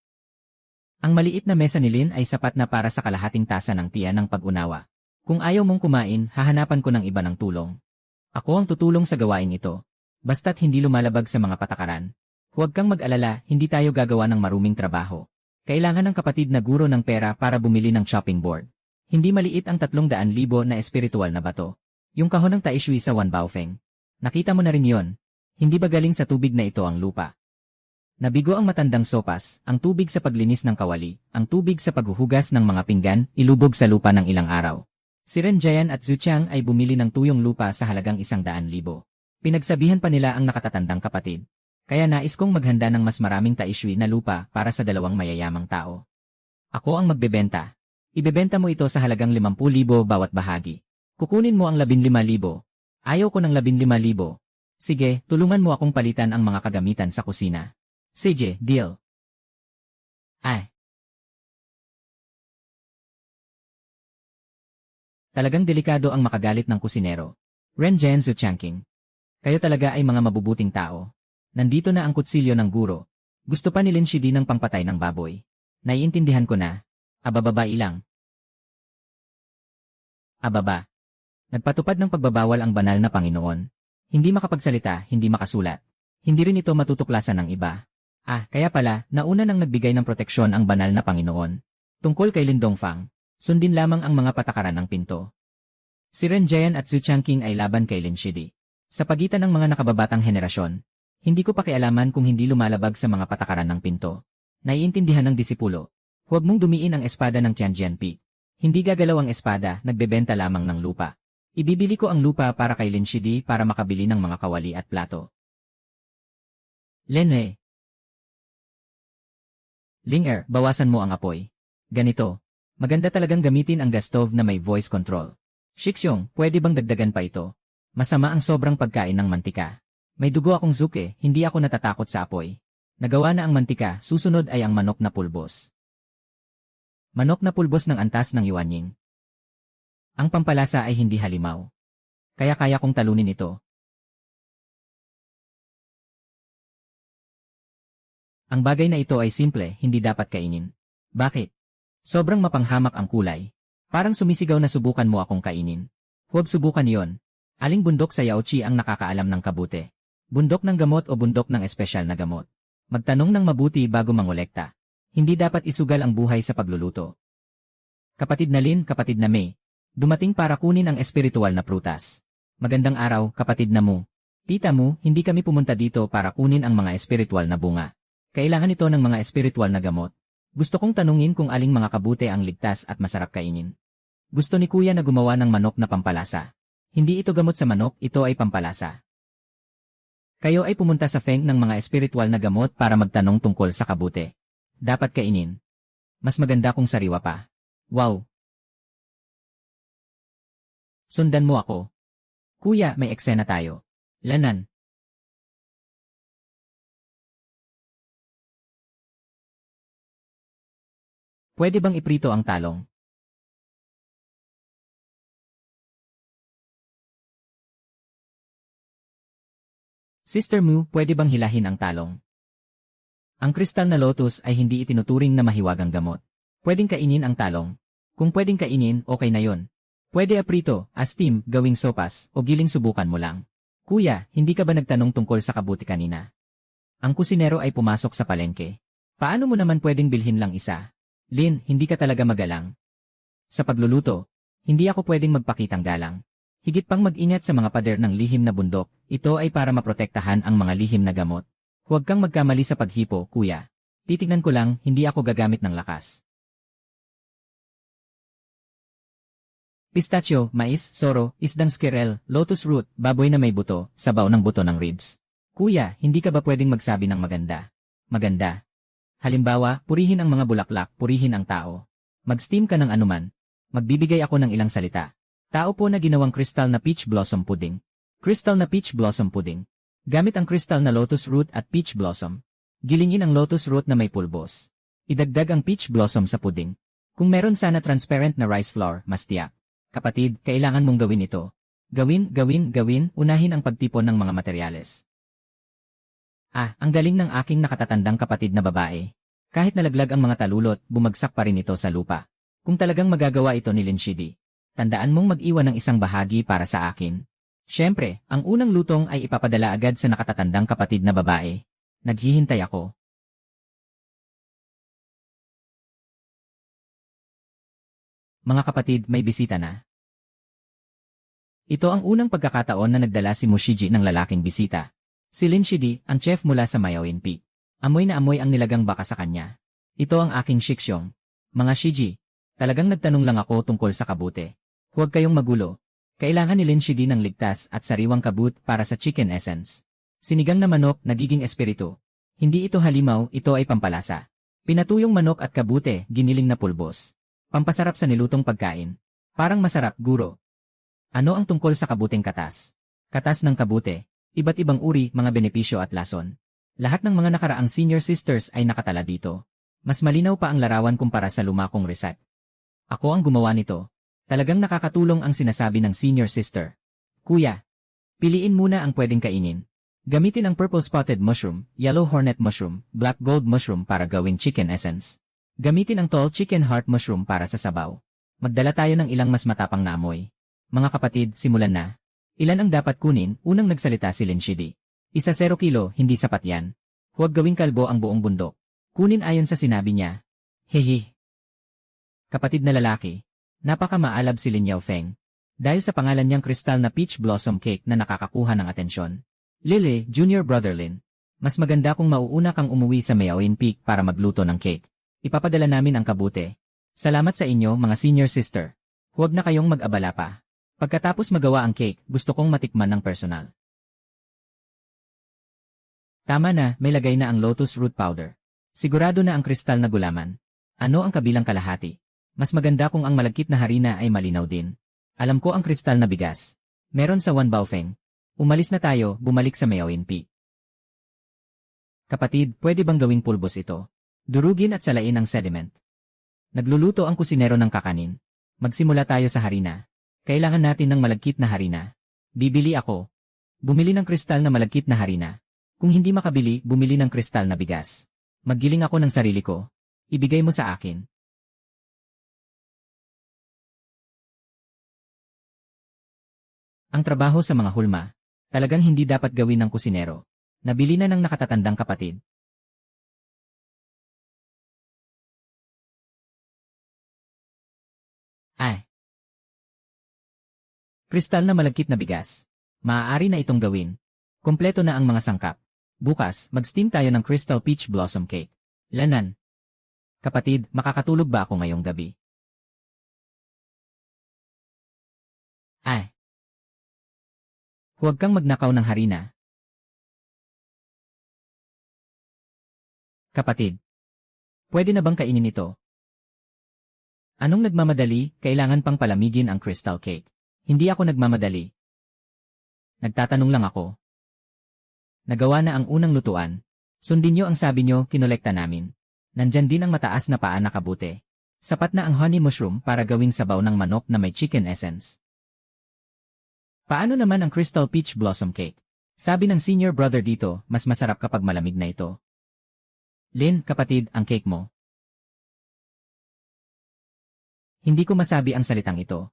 Ang maliit na mesa ni Lin ay sapat na para sa kalahating tasa ng tiyan ng pag-unawa. Kung ayaw mong kumain, hahanapan ko ng iba ng tulong. Ako ang tutulong sa gawain ito. Basta't hindi lumalabag sa mga patakaran. Huwag kang mag-alala, hindi tayo gagawa ng maruming trabaho. Kailangan ng kapatid na guro ng pera para bumili ng chopping board. Hindi maliit ang 300,000 na espiritual na bato. Yung kahon ng taishui sa Wan Baofeng. Nakita mo na rin yon. Hindi ba galing sa tubig na ito ang lupa? Nabigo ang matandang sopas, ang tubig sa paglinis ng kawali, ang tubig sa paghuhugas ng mga pinggan, ilubog sa lupa ng ilang araw. Si Renjayan at Zuchang ay bumili ng tuyong lupa sa halagang 100,000. Pinagsabihan pa nila ang nakatatandang kapatid. Kaya nais kong maghanda ng mas maraming taishui na lupa para sa 2 mayayamang tao. Ako ang magbebenta. Ibebenta mo ito sa halagang 50,000 bawat bahagi. Kukunin mo ang 15,000. Ayaw ko ng 15,000. Sige, tulungan mo akong palitan ang mga kagamitan sa kusina. Sige, deal. Talagang delikado ang makagalit ng kusinero. Renjen Zuchangking. Kayo talaga ay mga mabubuting tao. Nandito na ang kutsilyo ng guro. Gusto pa ni Linshidi ng pangpatay ng baboy. Naiintindihan ko na. Babae lang. Ababa. Nagpatupad ng pagbabawal ang banal na Panginoon. Hindi makapagsalita, hindi makasulat. Hindi rin ito matutuklasan ng iba. Kaya pala, nauna nang nagbigay ng proteksyon ang banal na Panginoon. Tungkol kay Lin Dongfang, sundin lamang ang mga patakaran ng pinto. Si Renjayan at Zuchangking ay laban kay Linshidi. Sa pagitan ng mga nakababatang henerasyon, hindi ko pakialaman kung hindi lumalabag sa mga patakaran ng pinto. Naiintindihan ng disipulo. Huwag mong dumiin ang espada ng Tianjianpi. Hindi gagalaw ang espada, nagbebenta lamang ng lupa. Ibibili ko ang lupa para kay Linshidi para makabili ng mga kawali at plato. Lene. Linger, bawasan mo ang apoy. Ganito. Maganda talagang gamitin ang gas stove na may voice control. Shiksyong, pwede bang dagdagan pa ito? Masama ang sobrang pagkain ng mantika. May dugo akong zuke, hindi ako natatakot sa apoy. Nagawa na ang mantika, susunod ay ang manok na pulbos. Manok na pulbos ng antas ng Yuanying. Ang pampalasa ay hindi halimaw. Kaya kong talunin ito. Ang bagay na ito ay simple, hindi dapat kainin. Bakit? Sobrang mapanghamak ang kulay. Parang sumisigaw na subukan mo akong kainin. Huwag subukan yon. Aling bundok sa Yaochi ang nakakaalam ng kabute? Bundok ng gamot o bundok ng espesyal na gamot? Magtanong ng mabuti bago mangolekta. Hindi dapat isugal ang buhay sa pagluluto. Kapatid na Lin, kapatid na May. Dumating para kunin ang espiritual na prutas. Magandang araw, kapatid na Mu. Tita Mu, hindi kami pumunta dito para kunin ang mga espiritual na bunga. Kailangan ito ng mga espiritual na gamot. Gusto kong tanungin kung aling mga kabute ang ligtas at masarap kainin. Gusto ni Kuya na gumawa ng manok na pampalasa. Hindi ito gamot sa manok, ito ay pampalasa. Kayo ay pumunta sa Feng ng mga espiritual na gamot para magtanong tungkol sa kabute. Dapat kainin. Mas maganda kung sariwa pa. Wow! Sundan mo ako. Kuya, may eksena tayo. Lanan. Pwede bang iprito ang talong? Sister Mu, pwede bang hilahin ang talong? Ang kristal na lotus ay hindi itinuturing na mahiwagang gamot. Pwedeng kainin ang talong. Kung pwedeng kainin, okay na yon. Pwede aprito, steam, gawing sopas, o giling subukan mo lang. Kuya, hindi ka ba nagtanong tungkol sa kabuti kanina? Ang kusinero ay pumasok sa palengke. Paano mo naman pwedeng bilhin lang isa? Lin, hindi ka talaga magalang. Sa pagluluto, hindi ako pwedeng magpakitang galang. Higit pang mag-ingat sa mga pader ng lihim na bundok, ito ay para maprotektahan ang mga lihim na gamot. Huwag kang magkamali sa paghipo, kuya. Titignan ko lang, hindi ako gagamit ng lakas. Pistachio, mais, soro, isdang squirrel, lotus root, baboy na may buto, sabaw ng buto ng ribs. Kuya, hindi ka ba pwedeng magsabi ng maganda? Maganda. Halimbawa, purihin ang mga bulaklak, purihin ang tao. Mag-steam ka ng anuman. Magbibigay ako ng ilang salita. Tao po na ginawang crystal na peach blossom pudding. Crystal na peach blossom pudding. Gamit ang crystal na lotus root at peach blossom. Gilingin ang lotus root na may pulbos. Idagdag ang peach blossom sa pudding. Kung meron sana transparent na rice flour, mas tiyak. Kapatid, kailangan mong gawin ito. Gawin, unahin ang pagtipon ng mga materyales. Ang galing ng aking nakatatandang kapatid na babae. Kahit nalaglag ang mga talulot, bumagsak pa rin ito sa lupa. Kung talagang magagawa ito ni Linshidi, tandaan mong mag-iwan ng isang bahagi para sa akin. Siyempre, ang unang lutong ay ipapadala agad sa nakatatandang kapatid na babae. Naghihintay ako. Mga kapatid, may bisita na. Ito ang unang pagkakataon na nagdala si Mushiji ng lalaking bisita. Si Linshidi, ang chef mula sa Mayawin Peak. Amoy na amoy ang nilagang baka sa kanya. Ito ang aking shiksyong. Mga Shiji, talagang nagtanong lang ako tungkol sa kabute. Huwag kayong magulo. Kailangan ni Linshidi ng ligtas at sariwang kabut para sa chicken essence. Sinigang na manok, nagiging espiritu. Hindi ito halimaw, ito ay pampalasa. Pinatuyong manok at kabute, giniling na pulbos. Pampasarap sa nilutong pagkain. Parang masarap, guro. Ano ang tungkol sa kabuteng katas? Katas ng kabute. Iba't ibang uri, mga benepisyo at lason. Lahat ng mga nakaraang senior sisters ay nakatala dito. Mas malinaw pa ang larawan kumpara sa lumakong reset. Ako ang gumawa nito. Talagang nakakatulong ang sinasabi ng senior sister. Kuya, piliin muna ang pwedeng kainin. Gamitin ang purple spotted mushroom, yellow hornet mushroom, black gold mushroom para gawing chicken essence. Gamitin ang tall chicken heart mushroom para sa sabaw. Magdala tayo ng ilang mas matapang na amoy. Mga kapatid, simulan na. Ilan ang dapat kunin? Unang nagsalita si Linshidi. 0 kilo, hindi sapat yan. Huwag gawing kalbo ang buong bundok. Kunin ayon sa sinabi niya. Hehe. Kapatid na lalaki. Napaka-maalab si Lin Yaofeng. Dahil sa pangalan niyang kristal na peach blossom cake na nakakakuha ng atensyon. Lily, Junior Brother Lin. Mas maganda kung mauuna kang umuwi sa Mayawin Peak para magluto ng cake. Ipapadala namin ang kabute. Salamat sa inyo, mga senior sister. Huwag na kayong mag-abala pa. Pagkatapos magawa ang cake, gusto kong matikman ng personal. Tama na, may lagay na ang lotus root powder. Sigurado na ang kristal na gulaman. Ano ang kabilang kalahati? Mas maganda kung ang malagkit na harina ay malinaw din. Alam ko ang kristal na bigas. Meron sa Wan Baofeng. Umalis na tayo, bumalik sa Mayawin Peak. Kapatid, pwede bang gawing pulbos ito? Durugin at salain ang sediment. Nagluluto ang kusinero ng kakanin. Magsimula tayo sa harina. Kailangan natin ng malagkit na harina. Bibili ako. Bumili ng kristal na malagkit na harina. Kung hindi makabili, bumili ng kristal na bigas. Maggiling ako ng sarili ko. Ibigay mo sa akin. Ang trabaho sa mga hulma, talagang hindi dapat gawin ng kusinero. Nabili na ng nakatatandang kapatid. Kristal na malagkit na bigas. Maaari na itong gawin. Kompleto na ang mga sangkap. Bukas, mag-steam tayo ng crystal peach blossom cake. Lanan. Kapatid, makakatulog ba ako ngayong gabi? Huwag kang magnakaw ng harina. Kapatid, pwede na bang kainin ito? Anong nagmamadali? Kailangan pang palamigin ang crystal cake. Hindi ako nagmamadali. Nagtatanong lang ako. Nagawa na ang unang lutuan. Sundin niyo ang sabi niyo, kinolekta namin. Nandyan din ang mataas na paa na kabute. Sapat na ang honey mushroom para gawing sabaw ng manok na may chicken essence. Paano naman ang crystal peach blossom cake? Sabi ng senior brother dito, mas masarap kapag malamig na ito. Lin, kapatid, ang cake mo. Hindi ko masabi ang salitang ito.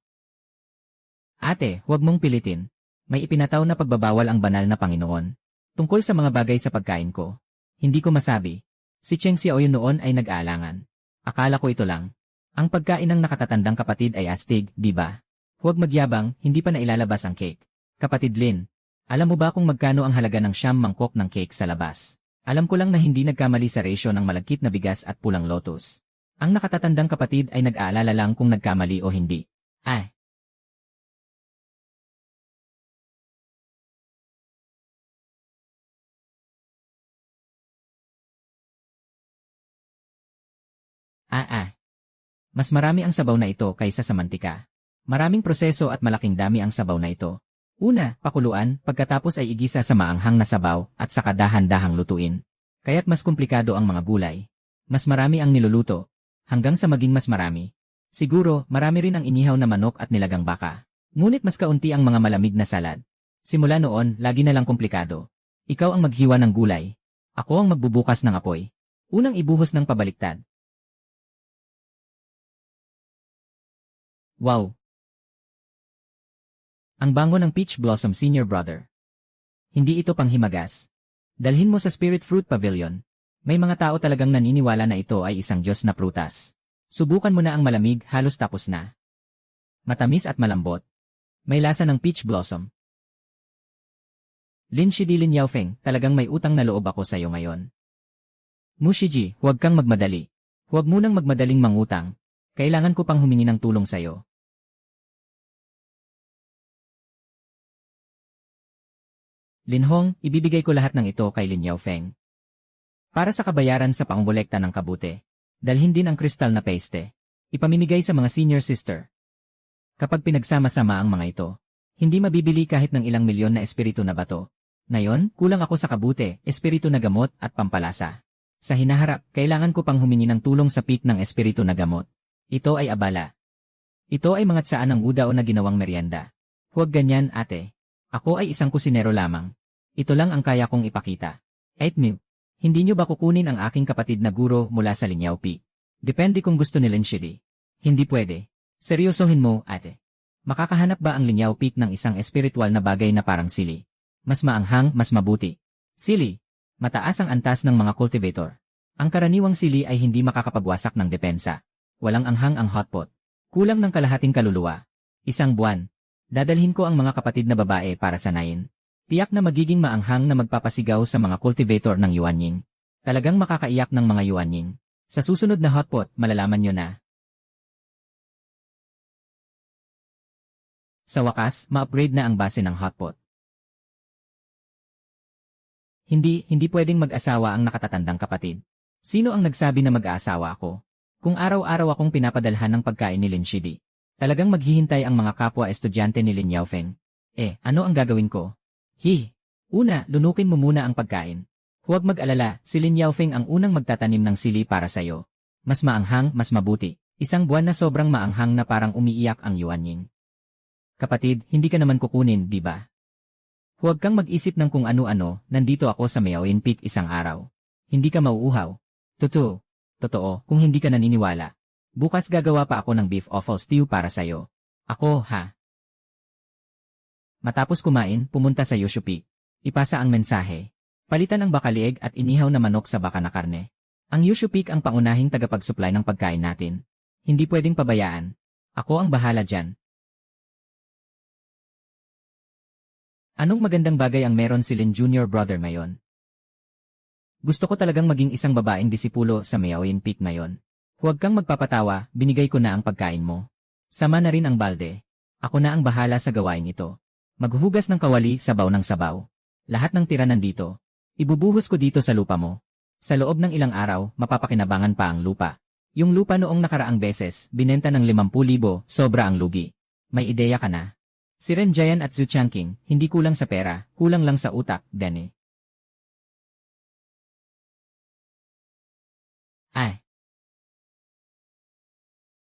Ate, huwag mong pilitin. May ipinataw na pagbabawal ang banal na Panginoon. Tungkol sa mga bagay sa pagkain ko. Hindi ko masabi. Si Cheng Xiaoyun noon ay nag-aalangan. Akala ko ito lang. Ang pagkain ng nakatatandang kapatid ay astig, di ba? Huwag magyabang, hindi pa nailalabas ang cake. Kapatid Lin, alam mo ba kung magkano ang halaga ng 9 mangkok ng cake sa labas? Alam ko lang na hindi nagkamali sa ratio ng malagkit na bigas at pulang lotus. Ang nakatatandang kapatid ay nag-aalala lang kung nagkamali o hindi. Ay. Mas marami ang sabaw na ito kaysa sa mantika. Maraming proseso at malaking dami ang sabaw na ito. Una, pakuluan, pagkatapos ay igisa sa maanghang na sabaw at saka dahan-dahang lutuin. Kaya't mas komplikado ang mga gulay. Mas marami ang niluluto, hanggang sa maging mas marami. Siguro, marami rin ang inihaw na manok at nilagang baka. Ngunit mas kaunti ang mga malamig na salad. Simula noon, lagi na lang komplikado. Ikaw ang maghiwa ng gulay. Ako ang magbubukas ng apoy. Unang ibuhos ng pabaliktad. Wow! Ang bango ng Peach Blossom Senior Brother. Hindi ito panghimagas. Dalhin mo sa Spirit Fruit Pavilion. May mga tao talagang naniniwala na ito ay isang Diyos na prutas. Subukan mo na ang malamig, halos tapos na. Matamis at malambot. May lasa ng peach blossom. Lin Shidi Lin Yaofeng, talagang may utang na loob ako sa iyo ngayon. Mushiji, huwag kang magmadali. Huwag munang magmadaling mangutang. Kailangan ko pang humingi ng tulong sa iyo. Linhong, ibibigay ko lahat ng ito kay Lin Yaofeng. Para sa kabayaran sa pangbolekta ng kabute. Dalhin din ang kristal na paste. Ipamimigay sa mga senior sister. Kapag pinagsama-sama ang mga ito, hindi mabibili kahit ng ilang milyon na espiritu na bato. Ngayon, kulang ako sa kabute, espiritu na gamot at pampalasa. Sa hinaharap, kailangan ko pang humingi ng tulong sa peak ng espiritu na gamot. Ito ay abala. Ito ay mga tsaan ng udao na ginawang merienda. Huwag ganyan, ate. Ako ay isang kusinero lamang. Ito lang ang kaya kong ipakita. 8 mil. Hindi nyo ba kukunin ang aking kapatid na guro mula sa Linyaupi? Depende kung gusto ni Lin Shidi. Hindi pwede. Seryosohin mo, ate. Makakahanap ba ang Linyaupi ng isang espiritual na bagay na parang sili? Mas maanghang, mas mabuti. Sili. Mataas ang antas ng mga cultivator. Ang karaniwang sili ay hindi makakapagwasak ng depensa. Walang anghang ang hotpot. Kulang ng kalahating kaluluwa. 1 buwan. Dadalhin ko ang mga kapatid na babae para sanayin. Tiyak na magiging maanghang na magpapasigaw sa mga cultivator ng Yuanying. Talagang makakaiyak ng mga Yuanying. Sa susunod na hotpot, malalaman nyo na. Sa wakas, ma-upgrade na ang base ng hotpot. Hindi pwedeng mag-asawa ang nakatatandang kapatid. Sino ang nagsabi na mag-aasawa ako? Kung araw-araw akong pinapadalhan ng pagkain ni Lin Shidi, talagang maghihintay ang mga kapwa estudyante ni Lin Yaofeng. Ano ang gagawin ko? Una, lunukin mo muna ang pagkain. Huwag mag-alala, si Lin Yaofeng ang unang magtatanim ng sili para sayo. Mas maanghang, mas mabuti. 1 buwan na sobrang maanghang na parang umiiyak ang Yuanying. Kapatid, hindi ka naman kukunin, di ba? Huwag kang mag-isip ng kung ano-ano, nandito ako sa Miaoin Peak isang araw. Hindi ka mauuhaw. Totoo, kung hindi ka naniniwala. Bukas gagawa pa ako ng beef offal stew para sayo. Ako, ha? Matapos kumain, pumunta sa Yoshupi. Ipasa ang mensahe. Palitan ang bakalieg at inihaw na manok sa baka na karne. Ang Yoshupik ang pangunahing tagapag-supply ng pagkain natin. Hindi pwedeng pabayaan. Ako ang bahala dyan. Anong magandang bagay ang meron si Lin Junior Brother ngayon? Gusto ko talagang maging isang babaeng disipulo sa Miaoin Peak ngayon. Huwag kang magpapatawa, binigay ko na ang pagkain mo. Sama na rin ang balde. Ako na ang bahala sa gawain ito. Maghuhugas ng kawali, sabaw ng sabaw. Lahat ng tira nandito. Ibubuhos ko dito sa lupa mo. Sa loob ng ilang araw, mapapakinabangan pa ang lupa. Yung lupa noong nakaraang beses, binenta ng 50,000, sobra ang lugi. May ideya ka na? Si Ren Jian at Zhu Changqing, hindi kulang sa pera, kulang lang sa utak, Danny.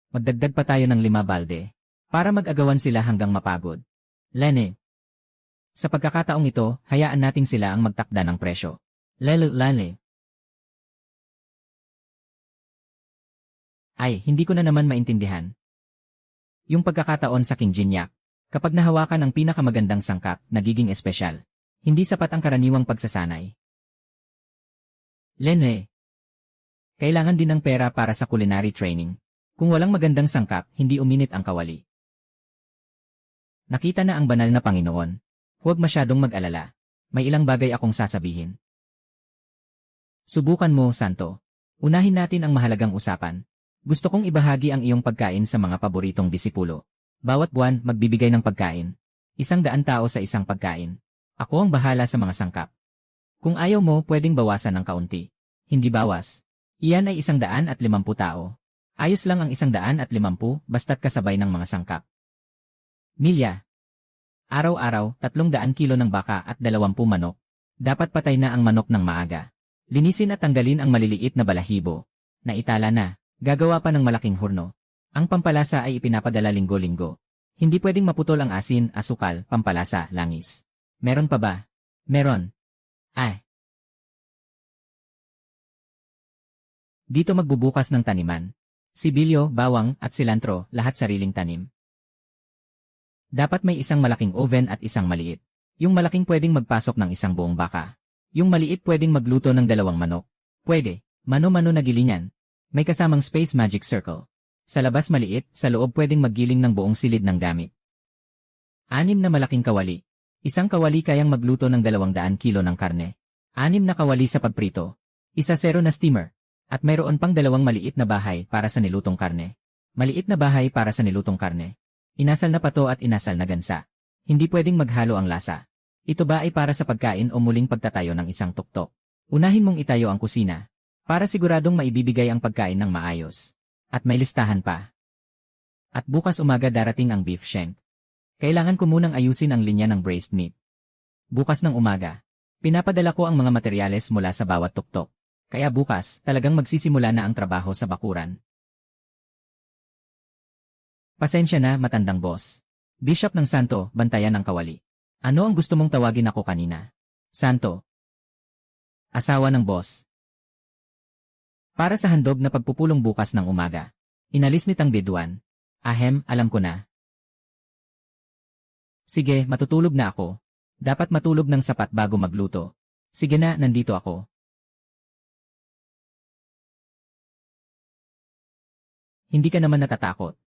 Magdagdag pa tayo ng 5 balde. Para mag-agawan sila hanggang mapagod. Lene. Sa pagkakataong ito, hayaan nating sila ang magtakda ng presyo. Lene. Ay, hindi ko na naman maintindihan. Yung pagkakataon sa King Jinyak. Kapag nahawakan ang pinakamagandang sangkap, nagiging espesyal. Hindi sapat ang karaniwang pagsasanay. Lene. Kailangan din ng pera para sa culinary training. Kung walang magandang sangkap, hindi uminit ang kawali. Nakita na ang banal na Panginoon. Huwag masyadong mag-alala. May ilang bagay akong sasabihin. Subukan mo, Santo. Unahin natin ang mahalagang usapan. Gusto kong ibahagi ang iyong pagkain sa mga paboritong disipulo. Bawat buwan, magbibigay ng pagkain. 100 tao sa isang pagkain. Ako ang bahala sa mga sangkap. Kung ayaw mo, pwedeng bawasan ng kaunti. Hindi bawas. Iyan ay 150 tao. Ayos lang ang 150 basta't kasabay ng mga sangkap. Milya. Araw-araw, 300 kilo ng baka at 20 manok. Dapat patay na ang manok ng maaga. Linisin at tanggalin ang maliliit na balahibo. Naitala na. Gagawa pa ng malaking hurno. Ang pampalasa ay ipinapadala linggo-linggo. Hindi pwedeng maputol ang asin, asukal, pampalasa, langis. Meron pa ba? Meron. Ay. Dito magbubukas ng taniman. Sibilyo, bawang, at silantro, lahat sariling tanim. Dapat may isang malaking oven at isang maliit. Yung malaking pwedeng magpasok ng isang buong baka. Yung maliit pwedeng magluto ng 2 manok. Pwede. Mano-mano na gilingan. May kasamang space magic circle. Sa labas maliit, sa loob pwedeng maggiling ng buong silid ng gamit. 6 na malaking kawali. Isang kawali kayang magluto ng 200 kilo ng karne. 6 na kawali sa pagprito. 0 na steamer. At mayroon pang 2 maliit na bahay para sa nilutong karne. Maliit na bahay para sa nilutong karne. Inasal na pato at inasal na gansa. Hindi pwedeng maghalo ang lasa. Ito ba ay para sa pagkain o muling pagtatayo ng isang tuktok? Unahin mong itayo ang kusina. Para siguradong maibibigay ang pagkain ng maayos. At may listahan pa. At bukas umaga darating ang beef shank. Kailangan ko munang ayusin ang linya ng braised meat. Bukas ng umaga. Pinapadala ko ang mga materyales mula sa bawat tuktok. Kaya bukas, talagang magsisimula na ang trabaho sa bakuran. Pasensya na, matandang boss. Bishop ng Santo, bantayan ang kawali. Ano ang gusto mong tawagin ako kanina? Santo. Asawa ng boss. Para sa handog na pagpupulong bukas ng umaga. Inalis ni Tang Biduan. Ahem, alam ko na. Sige, matutulog na ako. Dapat matulog ng sapat bago magluto. Sige na, nandito ako. Hindi ka naman natatakot.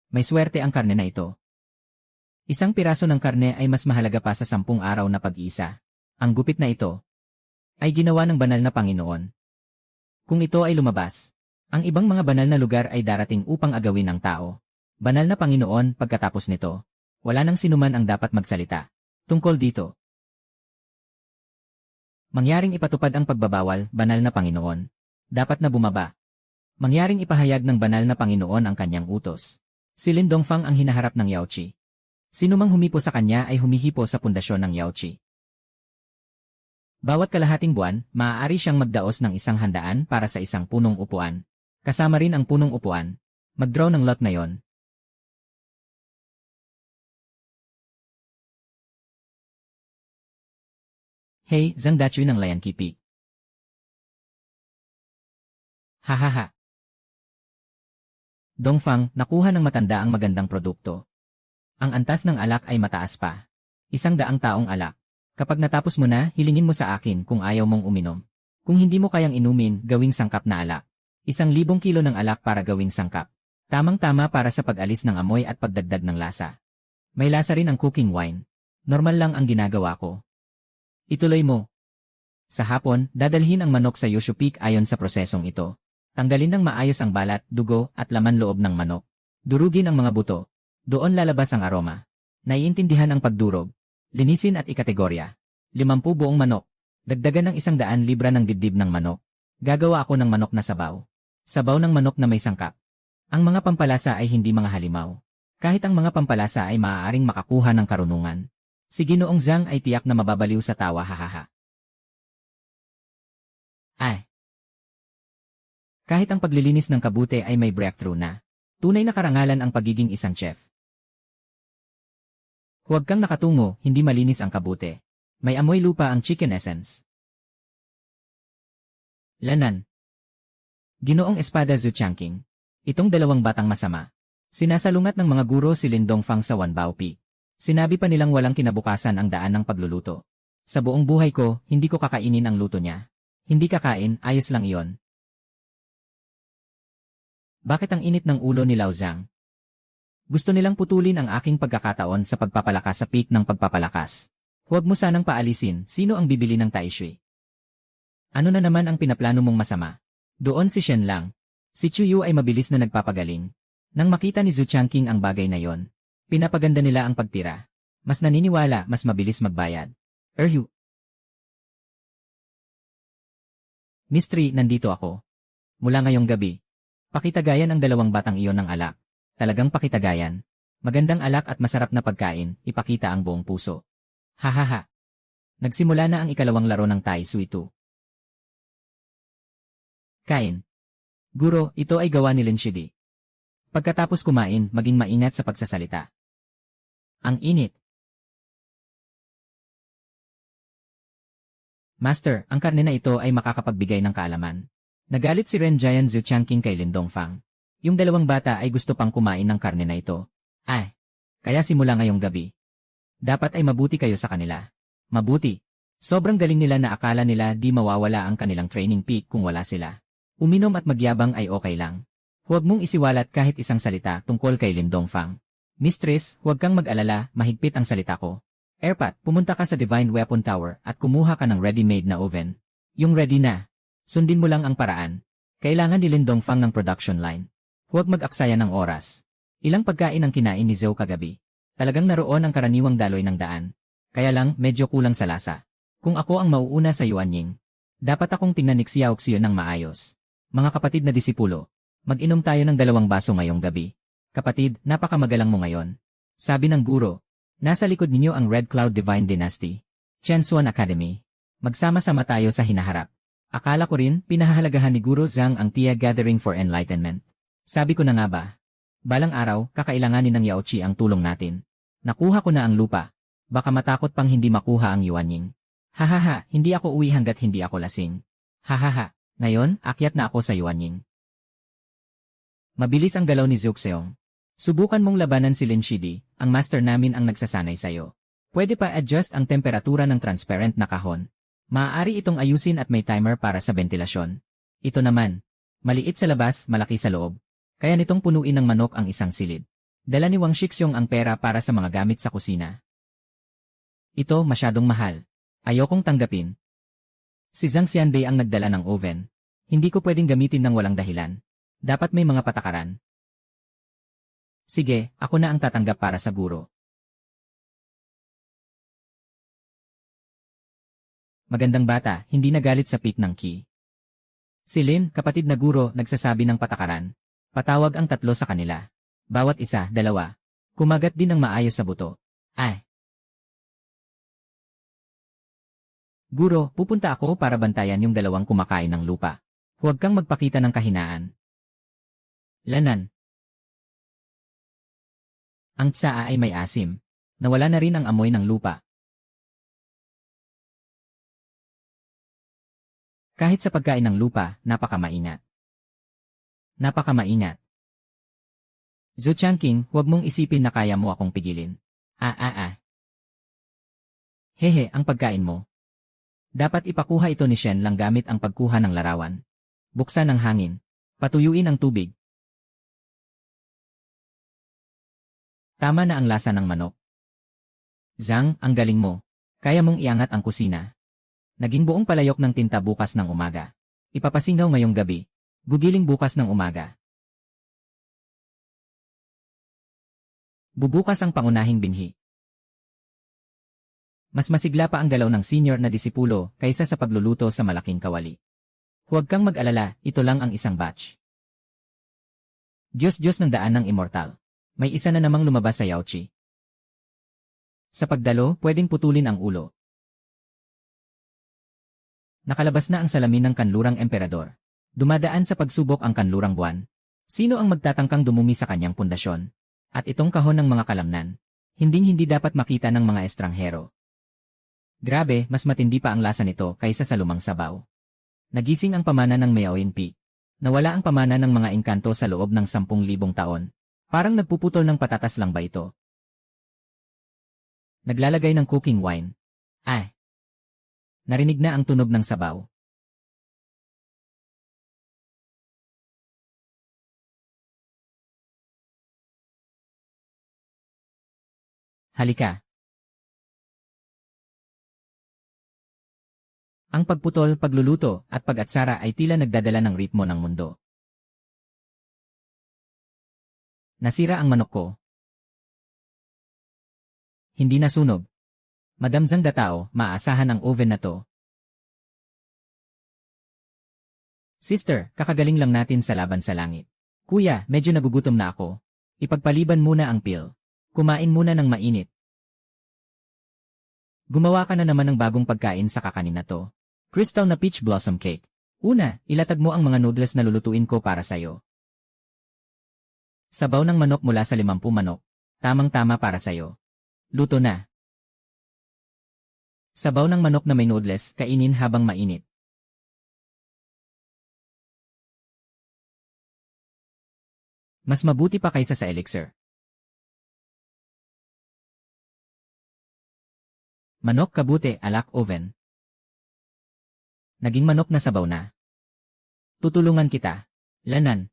May swerte ang karne na ito. Isang piraso ng karne ay mas mahalaga pa sa 10 araw na pag-iisa. Ang gupit na ito ay ginawa ng banal na Panginoon. Kung ito ay lumabas, ang ibang mga banal na lugar ay darating upang agawin ng tao. Banal na Panginoon, pagkatapos nito, wala nang sinuman ang dapat magsalita tungkol dito. Mangyaring ipatupad ang pagbabawal, banal na Panginoon. Dapat na bumaba. Mangyaring ipahayag ng banal na Panginoon ang kanyang utos. Si Lin Dongfang ang hinaharap ng Yaoqi. Sinumang humipo sa kanya ay humihipo sa pundasyon ng Yaoqi. Bawat kalahating buwan, maaari siyang magdaos ng 100 para sa isang punong upuan. Kasama rin ang punong upuan. Mag-draw ng lot ngayon. Hey, Zhang Dachui ng Layan Kipi. Hahaha. Dongfang, nakuha ng matanda ang magandang produkto. Ang antas ng alak ay mataas pa. 100 taong alak. Kapag natapos mo na, hilingin mo sa akin kung ayaw mong uminom. Kung hindi mo kayang inumin, gawing sangkap na alak. 1,000 kilo ng alak para gawing sangkap. Tamang-tama para sa pag-alis ng amoy at pagdagdag ng lasa. May lasa rin ang cooking wine. Normal lang ang ginagawa ko. Ituloy mo. Sa hapon, dadalhin ang manok sa Yoshu Peak ayon sa prosesong ito. Tanggalin ng maayos ang balat, dugo, at laman loob ng manok. Durugin ang mga buto. Doon lalabas ang aroma. Naiintindihan ang pagdurog. Linisin at ikategorya. 50 buong manok. Dagdagan ng 100 libra ng dibdib ng manok. Gagawa ako ng manok na sabaw. Sabaw ng manok na may sangkap. Ang mga pampalasa ay hindi mga halimaw. Kahit ang mga pampalasa ay maaaring makakuha ng karunungan. Si Ginoong Zhang ay tiyak na mababaliw sa tawa, hahaha. Ay. Kahit ang paglilinis ng kabute ay may breakthrough na. Tunay na karangalan ang pagiging isang chef. Huwag kang nakatungo, hindi malinis ang kabute. May amoy lupa ang chicken essence. Lanan. Ginoong Espada Zhu Changqing. Itong dalawang batang masama. Sinasalungat ng mga guro si Lin Dongfang sa Wanbao Peak. Sinabi pa nilang walang kinabukasan ang daan ng pagluluto. Sa buong buhay ko, hindi ko kakainin ang luto niya. Hindi kakain, ayos lang iyon. Bakit ang init ng ulo ni Lao Zhang? Gusto nilang putulin ang aking pagkakataon sa pagpapalakas sa peak ng pagpapalakas. Huwag mo sanang paalisin, sino ang bibili ng Tai Shui? Ano na naman ang pinaplano mong masama? Doon si Shen Lang. Si Chuyu ay mabilis na nagpapagaling. Nang makita ni Zhu Changqing ang bagay na yon, pinapaganda nila ang pagtira. Mas naniniwala, mas mabilis magbayad. Erhu. Mystery, nandito ako. Mula ngayong gabi. Pakitagayan ang dalawang batang iyon ng alak. Talagang pakitagayan. Magandang alak at masarap na pagkain, ipakita ang buong puso. Hahaha. Nagsimula na ang ikalawang laro ng Tai Sui 2. Kain. Guro, ito ay gawa ni Lin Shidi. Pagkatapos kumain, maging maingat sa pagsasalita. Ang init. Master, ang karne na ito ay makakapagbigay ng kaalaman. Nagalit si Ren Jian Zhu Changqing kay Lin Dongfang. Yung dalawang bata ay gusto pang kumain ng karne na ito. Kaya simula ngayong gabi. Dapat ay mabuti kayo sa kanila. Mabuti. Sobrang galing nila na akala nila di mawawala ang kanilang training peak kung wala sila. Uminom at magyabang ay okay lang. Huwag mong isiwalat kahit isang salita tungkol kay Lin Dongfang. Mistress, huwag kang mag-alala, mahigpit ang salita ko. Airpat, pumunta ka sa Divine Weapon Tower at kumuha ka ng ready-made na oven. Yung ready na. Sundin mo lang ang paraan. Kailangan ni Lin Dongfang ng production line. Huwag mag-aksaya ng oras. Ilang pagkain ang kinain ni Zhou kagabi. Talagang naroon ang karaniwang daloy ng daan. Kaya lang, medyo kulang sa lasa. Kung ako ang mauuna sa Yuanying, dapat akong tingnan ni Xiaoxian ng maayos. Mga kapatid na disipulo, mag-inom tayo ng 2 baso ngayong gabi. Kapatid, napakamagalang mo ngayon. Sabi ng guro, nasa likod ninyo ang Red Cloud Divine Dynasty, Qianxuan Academy. Magsama-sama tayo sa hinaharap. Akala ko rin, pinahahalagahan ni Guro Zhang ang Tia Gathering for Enlightenment. Sabi ko na nga ba? Balang araw, kakailanganin ng Yaoqi ang tulong natin. Nakuha ko na ang lupa. Baka matakot pang hindi makuha ang Yuanying. Hahaha, hindi ako uwi hanggat hindi ako lasing. Hahaha, ngayon, akyat na ako sa Yuanying. Mabilis ang galaw ni Zhuxiong. Subukan mong labanan si Lin Shidi, ang master namin ang nagsasanay sayo. Pwede pa adjust ang temperatura ng transparent na kahon. Maaari itong ayusin at may timer para sa ventilasyon. Ito naman, maliit sa labas, malaki sa loob. Kaya nitong punuin ng manok ang isang silid. Dala ni Wang Shixiong ang pera para sa mga gamit sa kusina. Ito masyadong mahal. Ayokong tanggapin. Si Zhang Xianbei ang nagdala ng oven. Hindi ko pwedeng gamitin ng walang dahilan. Dapat may mga patakaran. Sige, ako na ang tatanggap para sa guro. Magandang bata, hindi nagalit sa peak ng Qi. Si Lin, kapatid na guro, nagsasabi ng patakaran. Patawag ang 3 sa kanila. Bawat isa, 2. Kumagat din ng maayos sa buto. Guro, pupunta ako para bantayan yung 2 kumakain ng lupa. Huwag kang magpakita ng kahinaan. Lanan. Ang tsaa ay may asim. Nawala na rin ang amoy ng lupa. Kahit sa pagkain ng lupa, napakamaingat. Napakamaingat. Zhu Changqing, huwag mong isipin na kaya mo akong pigilin. Hehe, ang pagkain mo. Dapat ipakuha ito ni Shen Lang gamit ang pagkuha ng larawan. Buksan ang hangin. Patuyuin ang tubig. Tama na ang lasa ng manok. Zhang, ang galing mo. Kaya mong iangat ang kusina. Naging buong palayok ng tinta bukas ng umaga. Ipapasingaw ngayong gabi. Gugiling bukas ng umaga. Bubukas ang pangunahing binhi. Mas masigla pa ang galaw ng senior na disipulo kaysa sa pagluluto sa malaking kawali. Huwag kang mag-alala, ito lang ang isang batch. Diyos-Diyos ng daan ng immortal. May isa na namang lumabas sa Yaoqi. Sa pagdalo, pwedeng putulin ang ulo. Nakalabas na ang salamin ng kanlurang emperador. Dumadaan sa pagsubok ang kanlurang buwan. Sino ang magtatangkang dumumi sa kanyang pundasyon? At itong kahon ng mga kalamnan. Hinding-hindi dapat makita ng mga estranghero. Grabe, mas matindi pa ang lasa nito kaysa sa lumang sabaw. Nagising ang pamana ng Meowinpi. Nawala ang pamana ng mga engkanto sa loob ng 10,000 taon. Parang nagpuputol ng patatas lang ba ito? Naglalagay ng cooking wine. Ay! Narinig na ang tunog ng sabaw. Halika. Ang pagputol, pagluluto, at pag-atsara ay tila nagdadala ng ritmo ng mundo. Nasira ang manok ko. Hindi nasunog. Madamzang datao, maaasahan ang oven na to. Sister, kakagaling lang natin sa laban sa langit. Kuya, medyo nagugutom na ako. Ipagpaliban muna ang pill. Kumain muna ng mainit. Gumawa ka na naman ng bagong pagkain sa kakanin na to. Crystal na peach blossom cake. Una, ilatag mo ang mga noodles na lulutuin ko para sayo. Sabaw ng manok mula sa 50 manok. Tamang-tama para sayo. Luto na. Sabaw ng manok na may noodles, kainin habang mainit. Mas mabuti pa kaysa sa elixir. Manok kabute alak oven. Naging manok na sabaw na. Tutulungan kita. Lanan.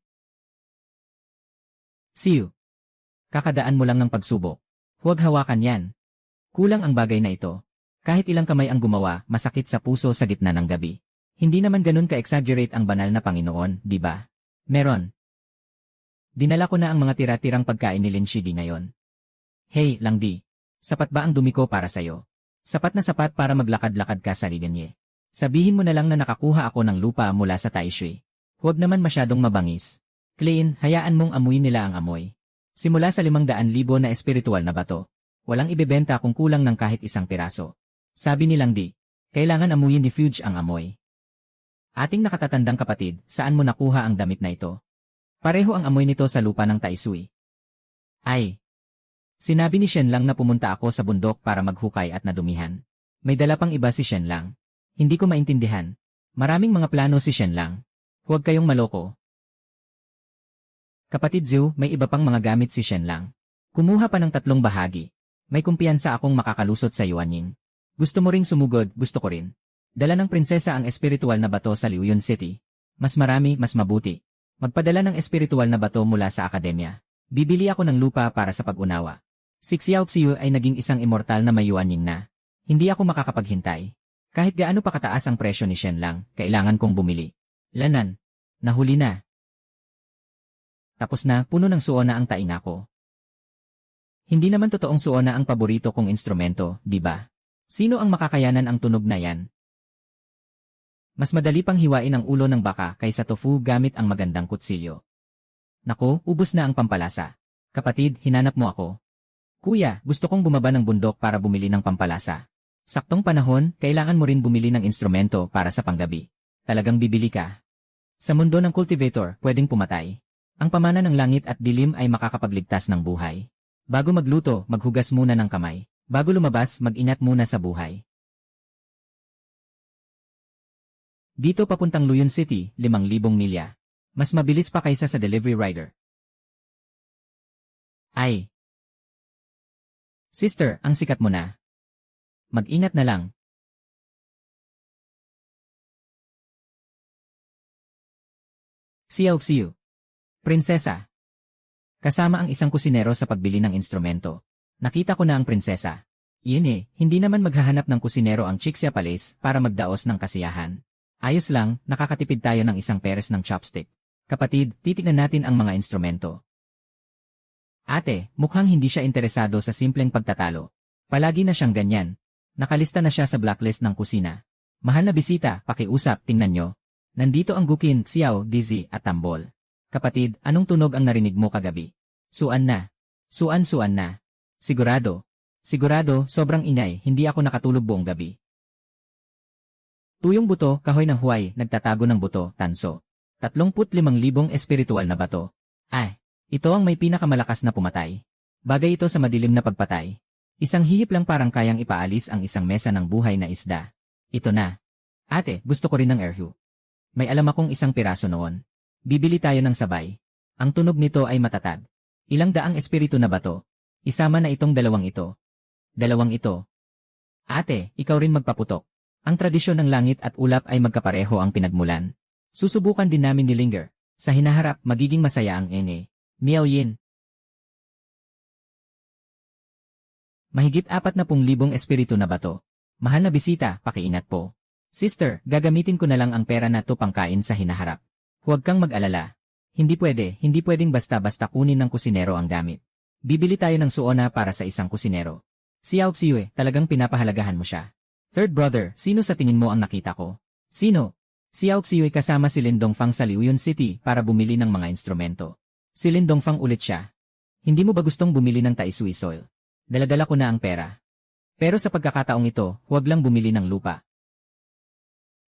See you. Kakadaan mo lang ng pagsubok. Huwag hawakan yan. Kulang ang bagay na ito. Kahit ilang kamay ang gumawa, masakit sa puso sa gitna ng gabi. Hindi naman ganun ka-exaggerate ang banal na Panginoon, di ba? Meron. Dinala ko na ang mga tira-tirang pagkain ni Linshidi ngayon. Hey, Langdi. Sapat ba ang dumi ko para sayo? Sapat na sapat para maglakad-lakad ka sa Liganye. Sabihin mo na lang na nakakuha ako ng lupa mula sa Taishui. Huwag naman masyadong mabangis. Klein, hayaan mong amuyin nila ang amoy. Simula sa 500,000 na espiritual na bato. Walang ibebenta kung kulang ng kahit isang piraso. Sabi ni Langdi, kailangan amuyin ni Fuge ang amoy. Ating nakatatandang kapatid, saan mo nakuha ang damit na ito? Pareho ang amoy nito sa lupa ng Taisui. Ay! Sinabi ni Shenlang na pumunta ako sa bundok para maghukay at nadumihan. May dala pang iba si Shenlang. Hindi ko maintindihan. Maraming mga plano si Shenlang. Huwag kayong maloko. Kapatid Zhu, may iba pang mga gamit si Shenlang. Kumuha pa ng 3 bahagi. May kumpiyansa akong makakalusot sa Yuanying. Gusto mo ring sumugod, gusto ko rin. Dala ng prinsesa ang espiritual na bato sa Liuyun City. Mas marami, mas mabuti. Magpadala ng espiritual na bato mula sa akademya. Bibili ako ng lupa para sa pag-unawa. Si Xiao Xiu ay naging isang immortal na may Yuanying na. Hindi ako makakapaghintay. Kahit gaano pa kataas ang presyo ni Shenlang, kailangan kong bumili. Lanan. Nahuli na. Tapos na, puno ng suona ang tainga ko. Hindi naman totoong suona ang paborito kong instrumento, di ba? Sino ang makakayanan ang tunog na yan? Mas madali pang hiwain ang ulo ng baka kaysa tofu gamit ang magandang kutsilyo. Nako, ubos na ang pampalasa. Kapatid, hinanap mo ako. Kuya, gusto kong bumaba ng bundok para bumili ng pampalasa. Saktong panahon, kailangan mo rin bumili ng instrumento para sa panggabi. Talagang bibili ka. Sa mundo ng cultivator, pwedeng pumatay. Ang pamana ng langit at dilim ay makakapagligtas ng buhay. Bago magluto, maghugas muna ng kamay. Bago lumabas, mag-ingat muna sa buhay. Dito papuntang Luyon City, 5,000 milya. Mas mabilis pa kaysa sa delivery rider. Ay! Sister, ang sikat mo na. Mag-ingat na lang. Xiao Xiu. Prinsesa. Kasama ang isang kusinero sa pagbili ng instrumento. Nakita ko na ang prinsesa. Iyon hindi naman maghahanap ng kusinero ang Chixia Palace para magdaos ng kasiyahan. Ayos lang, nakakatipid tayo ng isang peres ng chopstick. Kapatid, titignan natin ang mga instrumento. Ate, mukhang hindi siya interesado sa simpleng pagtatalo. Palagi na siyang ganyan. Nakalista na siya sa blacklist ng kusina. Mahal na bisita, pakiusap, tingnan nyo. Nandito ang Gukin, Xiao, Dizzy, at Tambol. Kapatid, anong tunog ang narinig mo kagabi? Suan na. Suan na. Sigurado. Sigurado, sobrang ingay, hindi ako nakatulog buong gabi. Tuyong buto, kahoy ng huway, nagtatago ng buto, tanso. 35,000 espiritual na bato. Ay, ito ang may pinakamalakas na pumatay. Bagay ito sa madilim na pagpatay. Isang hihip lang parang kayang ipaalis ang isang mesa ng buhay na isda. Ito na. Ate, gusto ko rin ng erhu. May alam akong isang piraso noon. Bibili tayo ng sabay. Ang tunog nito ay matatag. Ilang daang espiritu na ba to? Isama na itong dalawang ito. Dalawang ito. Ate, ikaw rin magpaputok. Ang tradisyon ng langit at ulap ay magkapareho ang pinagmulan. Susubukan din namin ni Linger. Sa hinaharap, magiging masaya ang ene. Miao Yin. Mahigit 40,000 espiritu na ba to? Mahal na bisita, pakiingat po. Sister, gagamitin ko na lang ang pera na to pangkain sa hinaharap. Huwag kang mag-alala. Hindi pwedeng basta-basta kunin ng kusinero ang gamit. Bibili tayo ng suona para sa isang kusinero. Si Yao Xiue, talagang pinapahalagahan mo siya. Third brother, sino sa tingin mo ang nakita ko? Sino? Si Yao Xiue kasama si Lin Dongfang sa Liuyun City para bumili ng mga instrumento. Si Lin Dongfang ulit siya. Hindi mo ba gustong bumili ng Taisui Soil? Daladala ko na ang pera. Pero sa pagkakataong ito, huwag lang bumili ng lupa.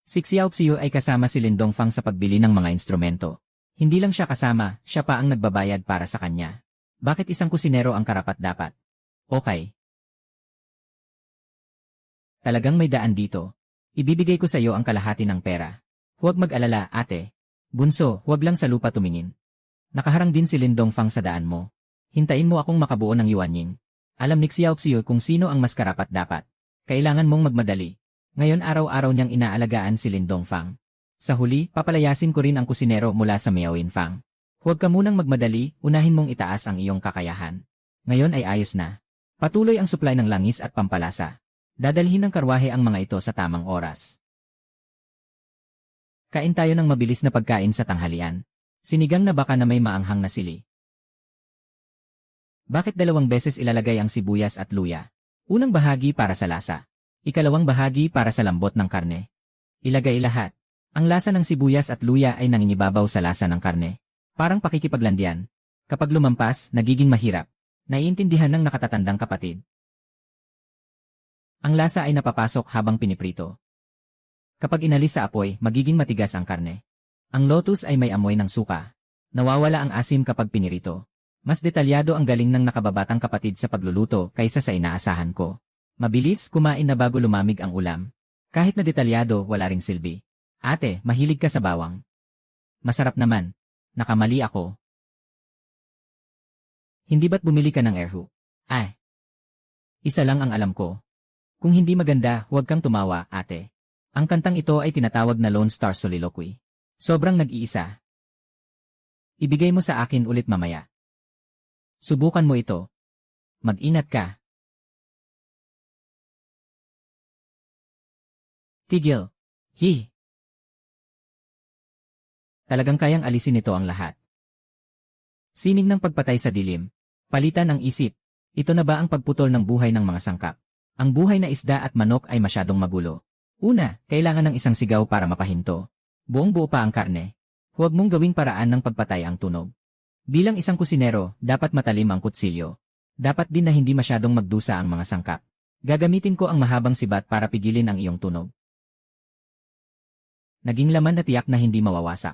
Si Xiao Xiu ay kasama si Lin Dongfang sa pagbili ng mga instrumento. Hindi lang siya kasama, siya pa ang nagbabayad para sa kanya. Bakit isang kusinero ang karapat-dapat? Okay. Talagang may daan dito. Ibibigay ko sa iyo ang kalahati ng pera. Huwag mag-alala, ate. Bunso, huwag lang sa lupa tumingin. Nakaharang din si Lin Dongfang sa daan mo. Hintayin mo akong makabuo ng yuanying. Alam ni Xiao Xiu kung sino ang mas karapat-dapat. Kailangan mong magmadali. Ngayon araw-araw niyang inaalagaan si Lin Dongfang. Sa huli, papalayasin ko rin ang kusinero mula sa Miao Yinfang. Huwag ka munang magmadali, unahin mong itaas ang iyong kakayahan. Ngayon ay ayos na. Patuloy ang supply ng langis at pampalasa. Dadalhin ng karwahe ang mga ito sa tamang oras. Kain tayo ng mabilis na pagkain sa tanghalian. Sinigang na baka na may maanghang na sili. Bakit 2 beses ilalagay ang sibuyas at luya? Unang bahagi para sa lasa. Ikalawang bahagi para sa lambot ng karne. Ilagay lahat. Ang lasa ng sibuyas at luya ay nangingibabaw sa lasa ng karne. Parang pakikipaglandian. Kapag lumampas, nagiging mahirap. Naiintindihan ng nakatatandang kapatid. Ang lasa ay napapasok habang piniprito. Kapag inalis sa apoy, magiging matigas ang karne. Ang lotus ay may amoy ng suka. Nawawala ang asim kapag pinirito. Mas detalyado ang galing ng nakababatang kapatid sa pagluluto kaysa sa inaasahan ko. Mabilis, kumain na bago lumamig ang ulam. Kahit na detalyado, wala ring silbi. Ate, mahilig ka sa bawang. Masarap naman. Nakamali ako. Hindi ba't bumili ka ng erhu? Ay. Isa lang ang alam ko. Kung hindi maganda, huwag kang tumawa, ate. Ang kantang ito ay tinatawag na Lone Star Soliloquy. Sobrang nag-iisa. Ibigay mo sa akin ulit mamaya. Subukan mo ito. Mag-ingat ka. Tigil. Hi. Talagang kayang alisin nito ang lahat. Sining ng pagpatay sa dilim. Palitan ang isip. Ito na ba ang pagputol ng buhay ng mga sangkap? Ang buhay na isda at manok ay masyadong magulo. Una, kailangan ng isang sigaw para mapahinto. Buong-buo pa ang karne. Huwag mong gawing paraan ng pagpatay ang tunog. Bilang isang kusinero, dapat matalim ang kutsilyo. Dapat din na hindi masyadong magdusa ang mga sangkap. Gagamitin ko ang mahabang sibat para pigilin ang iyong tunog. Naging laman na tiyak na hindi mawawasak.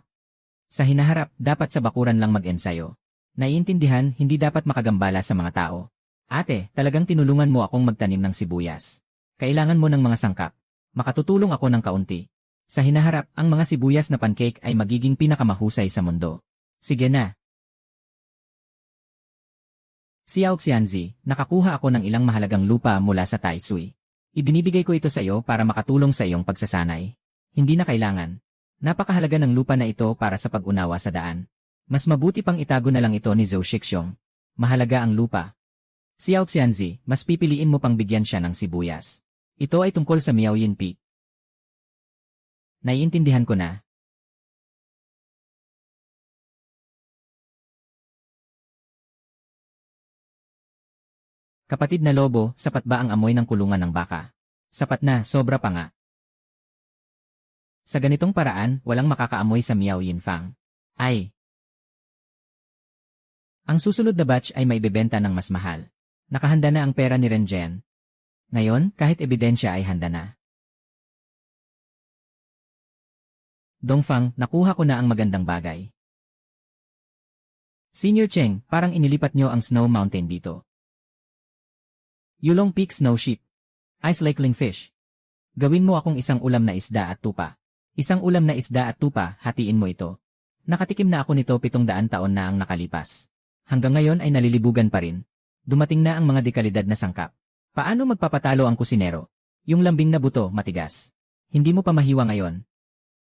Sa hinaharap, dapat sa bakuran lang mag-ensayo. Naiintindihan, hindi dapat makagambala sa mga tao. Ate, talagang tinulungan mo akong magtanim ng sibuyas. Kailangan mo ng mga sangkap. Makatutulong ako ng kaunti. Sa hinaharap, ang mga sibuyas na pancake ay magiging pinakamahusay sa mundo. Sige na. Si Yao Xianzi, nakakuha ako ng ilang mahalagang lupa mula sa Taisui. Ibinibigay ko ito sa iyo para makatulong sa iyong pagsasanay. Hindi na kailangan. Napakahalaga ng lupa na ito para sa pag-unawa sa daan. Mas mabuti pang itago na lang ito ni Zhou Shixiong. Mahalaga ang lupa. Si Yao Xianzi, mas pipiliin mo pang bigyan siya ng sibuyas. Ito ay tungkol sa Miao Yin Peak. Naiintindihan ko na. Kapatid na lobo, sapat ba ang amoy ng kulungan ng baka? Sapat na, sobra pa nga. Sa ganitong paraan, walang makakaamoy sa Miao Yinfang. Ay! Ang susunod na batch ay maibebenta ng mas mahal. Nakahanda na ang pera ni Renjen. Ngayon, kahit ebidensya ay handa na. Dongfang, nakuha ko na ang magandang bagay. Senior Cheng, parang inilipat nyo ang Snow Mountain dito. Yulong Peak Snow Sheep. Ice Lakeling Fish. Gawin mo akong isang ulam na isda at tupa. Isang ulam na isda at tupa, hatiin mo ito. Nakatikim na ako nito 700 taon na ang nakalipas. Hanggang ngayon ay nalilibugan pa rin. Dumating na ang mga dekalidad na sangkap. Paano magpapatalo ang kusinero? Yung lambing na buto, matigas. Hindi mo pa mahiwa ngayon.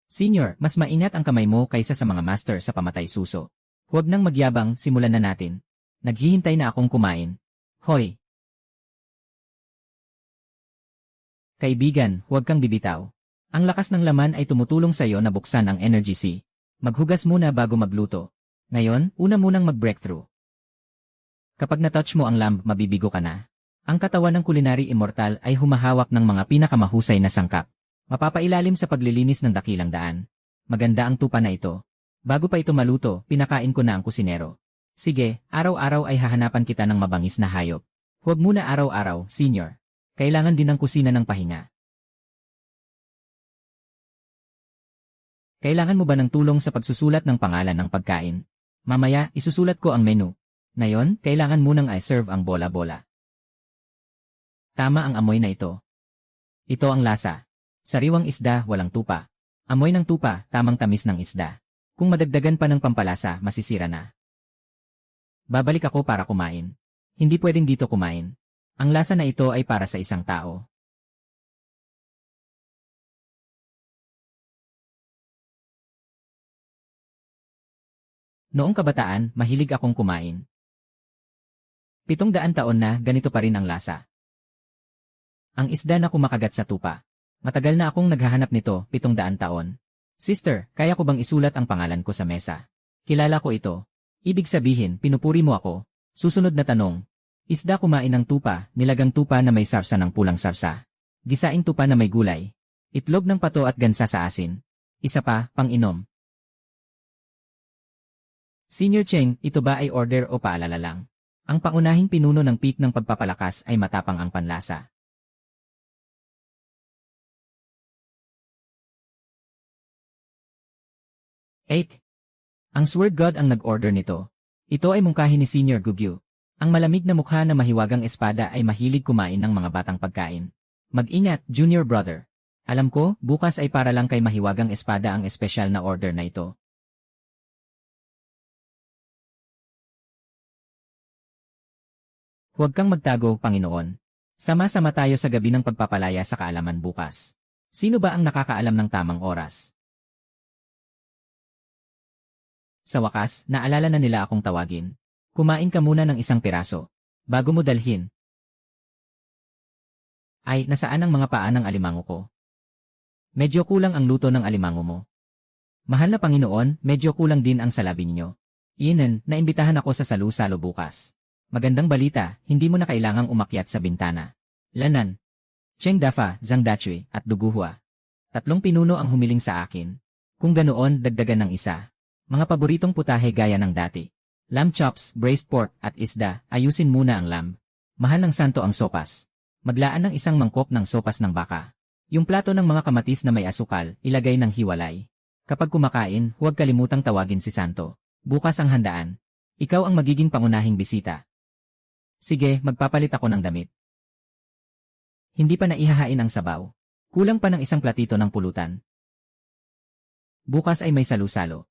Senior, mas maingat ang kamay mo kaysa sa mga master sa pamatay suso. Huwag nang magyabang, simulan na natin. Naghihintay na akong kumain. Hoy! Kaibigan, huwag kang bibitaw. Ang lakas ng laman ay tumutulong sa iyo na buksan ang Energy C. Maghugas muna bago magluto. Ngayon, una munang mag-breakthrough. Kapag na-touch mo ang lamb, mabibigo ka na. Ang katawan ng culinary immortal ay humahawak ng mga pinakamahusay na sangkap. Mapapailalim sa paglilinis ng dakilang daan. Maganda ang tupa na ito. Bago pa ito maluto, pinakain ko na ang kusinero. Sige, araw-araw ay hahanapan kita ng mabangis na hayop. Huwag muna araw-araw, senior. Kailangan din ng kusina ng pahinga. Kailangan mo ba ng tulong sa pagsusulat ng pangalan ng pagkain? Mamaya, isusulat ko ang menu. Ngayon, kailangan munang i-serve ang bola-bola. Tama ang amoy na ito. Ito ang lasa. Sariwang isda, walang tupa. Amoy ng tupa, tamang tamis ng isda. Kung madagdagan pa ng pampalasa, masisira na. Babalik ako para kumain. Hindi pwedeng dito kumain. Ang lasa na ito ay para sa isang tao. Noong kabataan, mahilig akong kumain. 700 taon na, ganito pa rin ang lasa. Ang isda na kumakagat sa tupa. Matagal na akong naghahanap nito, 700 taon. Sister, kaya ko bang isulat ang pangalan ko sa mesa? Kilala ko ito. Ibig sabihin, pinupuri mo ako. Susunod na tanong. Isda kumain ng tupa, nilagang tupa na may sarsa ng pulang sarsa. Gisaing tupa na may gulay. Itlog ng pato at gansa sa asin. Isa pa, pang-inom. Senior Cheng, ito ba ay order o paalala lang? Ang pangunahing pinuno ng peak ng pagpapalakas ay matapang ang panlasa. Eight. Ang Sword God ang nag-order nito. Ito ay mungkahi ni Senior Gugyu. Ang malamig na mukha na mahiwagang espada ay mahilig kumain ng mga batang pagkain. Mag-ingat, Junior Brother. Alam ko, bukas ay para lang kay mahiwagang espada ang espesyal na order na ito. Huwag kang magtago, Panginoon. Sama-sama tayo sa gabi ng pagpapalaya sa kaalaman bukas. Sino ba ang nakakaalam ng tamang oras? Sa wakas, naalala na nila akong tawagin. Kumain ka muna ng isang piraso. Bago mo dalhin. Ay, nasaan ang mga paa ng alimango ko? Medyo kulang ang luto ng alimango mo. Mahal na Panginoon, medyo kulang din ang salabi ninyo. Iyan, naimbitahan ako sa salu-salo bukas. Magandang balita, hindi mo na kailangang umakyat sa bintana. Lanan. Cheng Dafa, Zhang Dachui, at Duguhua. 3 pinuno ang humiling sa akin. Kung ganoon, dagdagan ng isa. Mga paboritong putahe gaya ng dati. Lamb chops, braised pork, at isda, ayusin muna ang lamb. Mahal ng santo ang sopas. Maglaan ng isang mangkok ng sopas ng baka. Yung plato ng mga kamatis na may asukal, ilagay ng hiwalay. Kapag kumakain, huwag kalimutang tawagin si santo. Bukas ang handaan. Ikaw ang magiging pangunahing bisita. Sige, magpapalit ako ng damit. Hindi pa naihahain ang sabaw. Kulang pa ng isang platito ng pulutan. Bukas ay may salu-salo.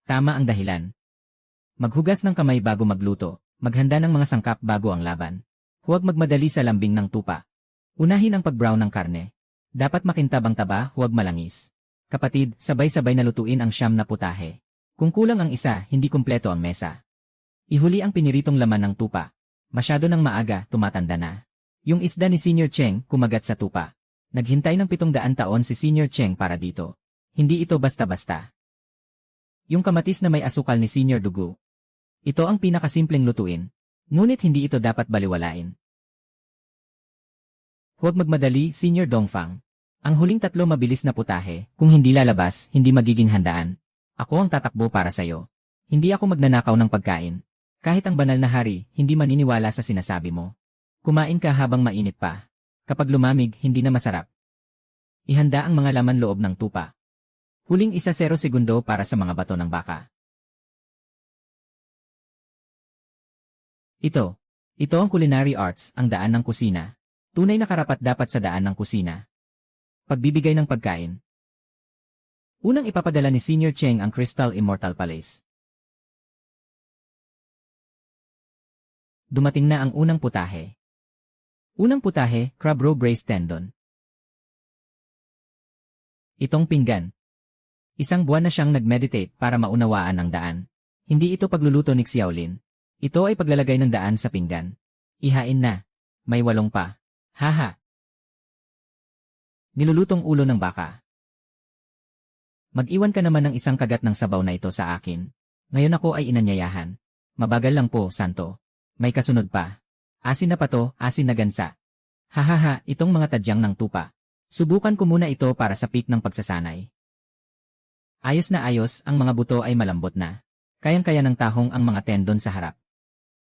Tama ang dahilan. Maghugas ng kamay bago magluto, maghanda ng mga sangkap bago ang laban. Huwag magmadali sa lambing ng tupa. Unahin ang pag-brown ng karne. Dapat makintab ang taba, huwag malangis. Kapatid, sabay-sabay na lutuin ang siyam na putahe. Kung kulang ang isa, hindi kumpleto ang mesa. Ihuli ang piniritong laman ng tupa. Masyado ng maaga, tumatanda na. Yung isda ni Senior Cheng, kumagat sa tupa. Naghintay ng 700 taon si Senior Cheng para dito. Hindi ito basta-basta. Yung kamatis na may asukal ni Senior Dugu. Ito ang pinakasimpleng lutuin. Ngunit hindi ito dapat baliwalain. Huwag magmadali, Senior Dongfang. Ang huling 3 mabilis na putahe, kung hindi lalabas, hindi magiging handaan. Ako ang tatakbo para sa'yo. Hindi ako magnanakaw ng pagkain. Kahit ang banal na hari, hindi maniniwala sa sinasabi mo. Kumain ka habang mainit pa. Kapag lumamig, hindi na masarap. Ihanda ang mga laman loob ng tupa. Huling 10 segundo para sa mga bato ng baka. Ito ang culinary arts, ang daan ng kusina. Tunay na karapat-dapat sa daan ng kusina. Pagbibigay ng pagkain. Unang ipapadala ni Senior Cheng ang Crystal Immortal Palace. Dumating na ang unang putahe. Unang putahe, Crab Roe Brace Tendon. Itong pinggan. Isang buwan na siyang nag-meditate para maunawaan ang daan. Hindi ito pagluluto ni Xiaolin. Ito ay paglalagay ng daan sa pinggan. Ihain na. May 8 pa. Haha. Nilulutong ulo ng baka. Mag-iwan ka naman ng isang kagat ng sabaw na ito sa akin. Ngayon ako ay inanyayahan. Mabagal lang po, Santo. May kasunod pa. Asin na pato, asin na gansa. Hahaha, itong mga tadyang ng tupa. Subukan ko muna ito para sa peak ng pagsasanay. Ayos na ayos, ang mga buto ay malambot na. Kayang-kaya ng tahong ang mga tendon sa harap.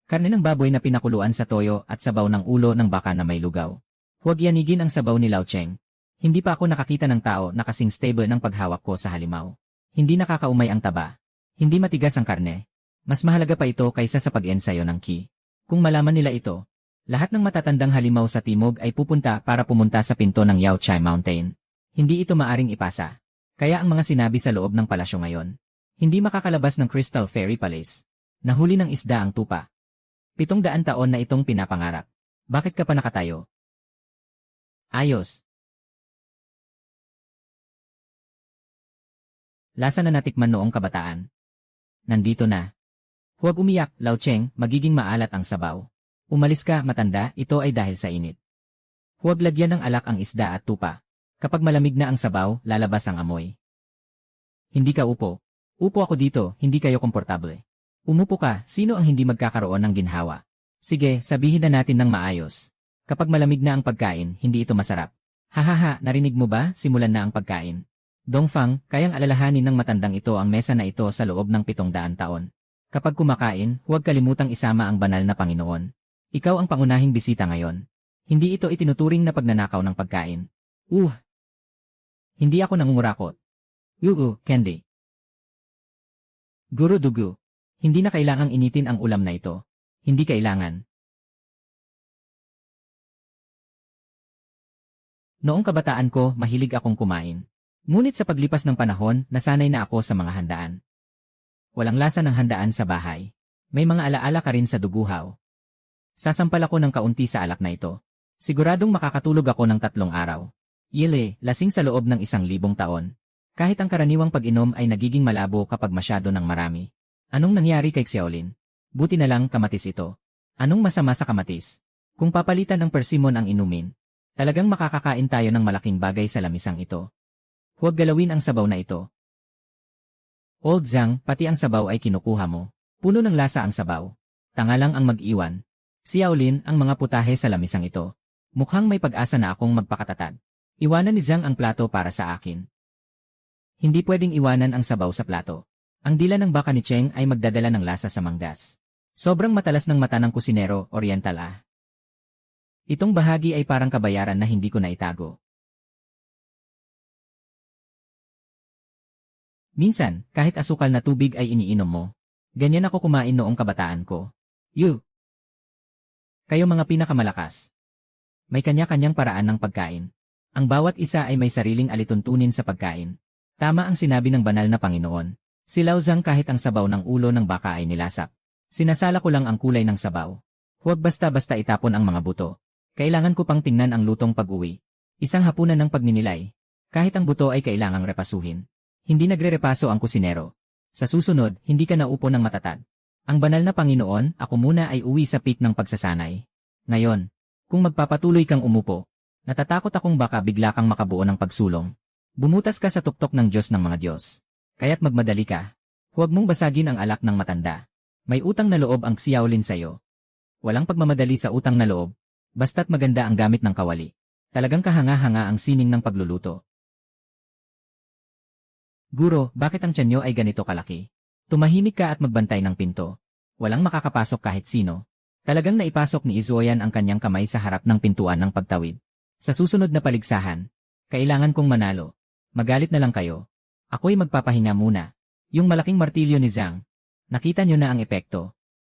Karne ng baboy na pinakuluan sa toyo at sabaw ng ulo ng baka na may lugaw. Huwag yanigin ang sabaw ni Lao Cheng. Hindi pa ako nakakita ng tao na kasing stable ng paghawak ko sa halimaw. Hindi nakakaumay ang taba. Hindi matigas ang karne. Mas mahalaga pa ito kaysa sa pag-ensayo ng ki. Kung malaman nila ito, lahat ng matatandang halimaw sa timog ay pupunta para pumunta sa pinto ng Yao Chai Mountain. Hindi ito maaring ipasa. Kaya ang mga sinabi sa loob ng palasyo ngayon, hindi makakalabas ng Crystal Fairy Palace. Nahuli ng isda ang tupa. 700 taon na itong pinapangarap. Bakit ka pa nakatayo? Ayos. Lasa na natikman noong kabataan. Nandito na. Huwag umiyak, Lao Cheng, magiging maalat ang sabaw. Umalis ka, matanda, ito ay dahil sa init. Huwag lagyan ng alak ang isda at tupa. Kapag malamig na ang sabaw, lalabas ang amoy. Hindi ka upo. Upo ako dito, hindi kayo komportable. Umupo ka, sino ang hindi magkakaroon ng ginhawa? Sige, sabihin na natin ng maayos. Kapag malamig na ang pagkain, hindi ito masarap. Hahaha, narinig mo ba, simulan na ang pagkain. Dongfang, kayang alalahanin ng matandang ito ang mesa na ito sa loob ng 700 taon. Kapag kumakain, huwag kalimutang isama ang banal na Panginoon. Ikaw ang pangunahing bisita ngayon. Hindi ito itinuturing na pagnanakaw ng pagkain. Hindi ako nangungurakot. Candy. Guru Dugu. Hindi na kailangang initin ang ulam na ito. Hindi kailangan. Noong kabataan ko, mahilig akong kumain. Ngunit sa paglipas ng panahon, nasanay na ako sa mga handaan. Walang lasa ng handaan sa bahay. May mga alaala ka rin sa duguhaw. Sasampal ako ng kaunti sa alak na ito. Siguradong makakatulog ako ng 3 araw. Lasing sa loob ng 1,000 taon. Kahit ang karaniwang pag-inom ay nagiging malabo kapag masyado ng marami. Anong nangyari kay Xiaolin? Buti na lang kamatis ito. Anong masama sa kamatis? Kung papalitan ng persimmon ang inumin, talagang makakakain tayo ng malaking bagay sa lamisang ito. Huwag galawin ang sabaw na ito. Old Zhang, pati ang sabaw ay kinukuha mo. Puno ng lasa ang sabaw. Tanga lang ang mag-iwan. Xiaolin, ang mga putahe sa lamisang ito. Mukhang may pag-asa na akong magpakatatag. Iwanan ni Zhang ang plato para sa akin. Hindi pwedeng iwanan ang sabaw sa plato. Ang dila ng baka ni Cheng ay magdadala ng lasa sa manggas. Sobrang matalas ng mata ng kusinero, oriental . Itong bahagi ay parang kabayaran na hindi ko naitago. Minsan, kahit asukal na tubig ay iniinom mo. Ganyan ako kumain noong kabataan ko. Kayo mga pinakamalakas. May kanya-kanyang paraan ng pagkain. Ang bawat isa ay may sariling alituntunin sa pagkain. Tama ang sinabi ng banal na Panginoon. Si Lao Zhang kahit ang sabaw ng ulo ng baka ay nilasap. Sinasala ko lang ang kulay ng sabaw. Huwag basta-basta itapon ang mga buto. Kailangan ko pang tingnan ang lutong pag-uwi. Isang hapunan ng pagninilay. Kahit ang buto ay kailangang repasuhin. Hindi nagre-repaso ang kusinero. Sa susunod, hindi ka naupo ng matatag. Ang banal na Panginoon, ako muna ay uwi sa peak ng pagsasanay. Ngayon, kung magpapatuloy kang umupo, natatakot akong baka bigla kang makabuo ng pagsulong. Bumutas ka sa tuktok ng Diyos ng mga Diyos. Kaya't magmadali ka. Huwag mong basagin ang alak ng matanda. May utang na loob ang Xiaolin sa'yo. Walang pagmamadali sa utang na loob. Basta't maganda ang gamit ng kawali. Talagang kahanga-hanga ang sining ng pagluluto. Guro, bakit ang tiyan nyo ay ganito kalaki? Tumahimik ka at magbantay ng pinto. Walang makakapasok kahit sino. Talagang naipasok ni Izuoyan ang kanyang kamay sa harap ng pintuan ng pagtawid. Sa susunod na paligsahan, kailangan kong manalo. Magalit na lang kayo. Ako'y magpapahinga muna. Yung malaking martilyo ni Zhang. Nakita nyo na ang epekto.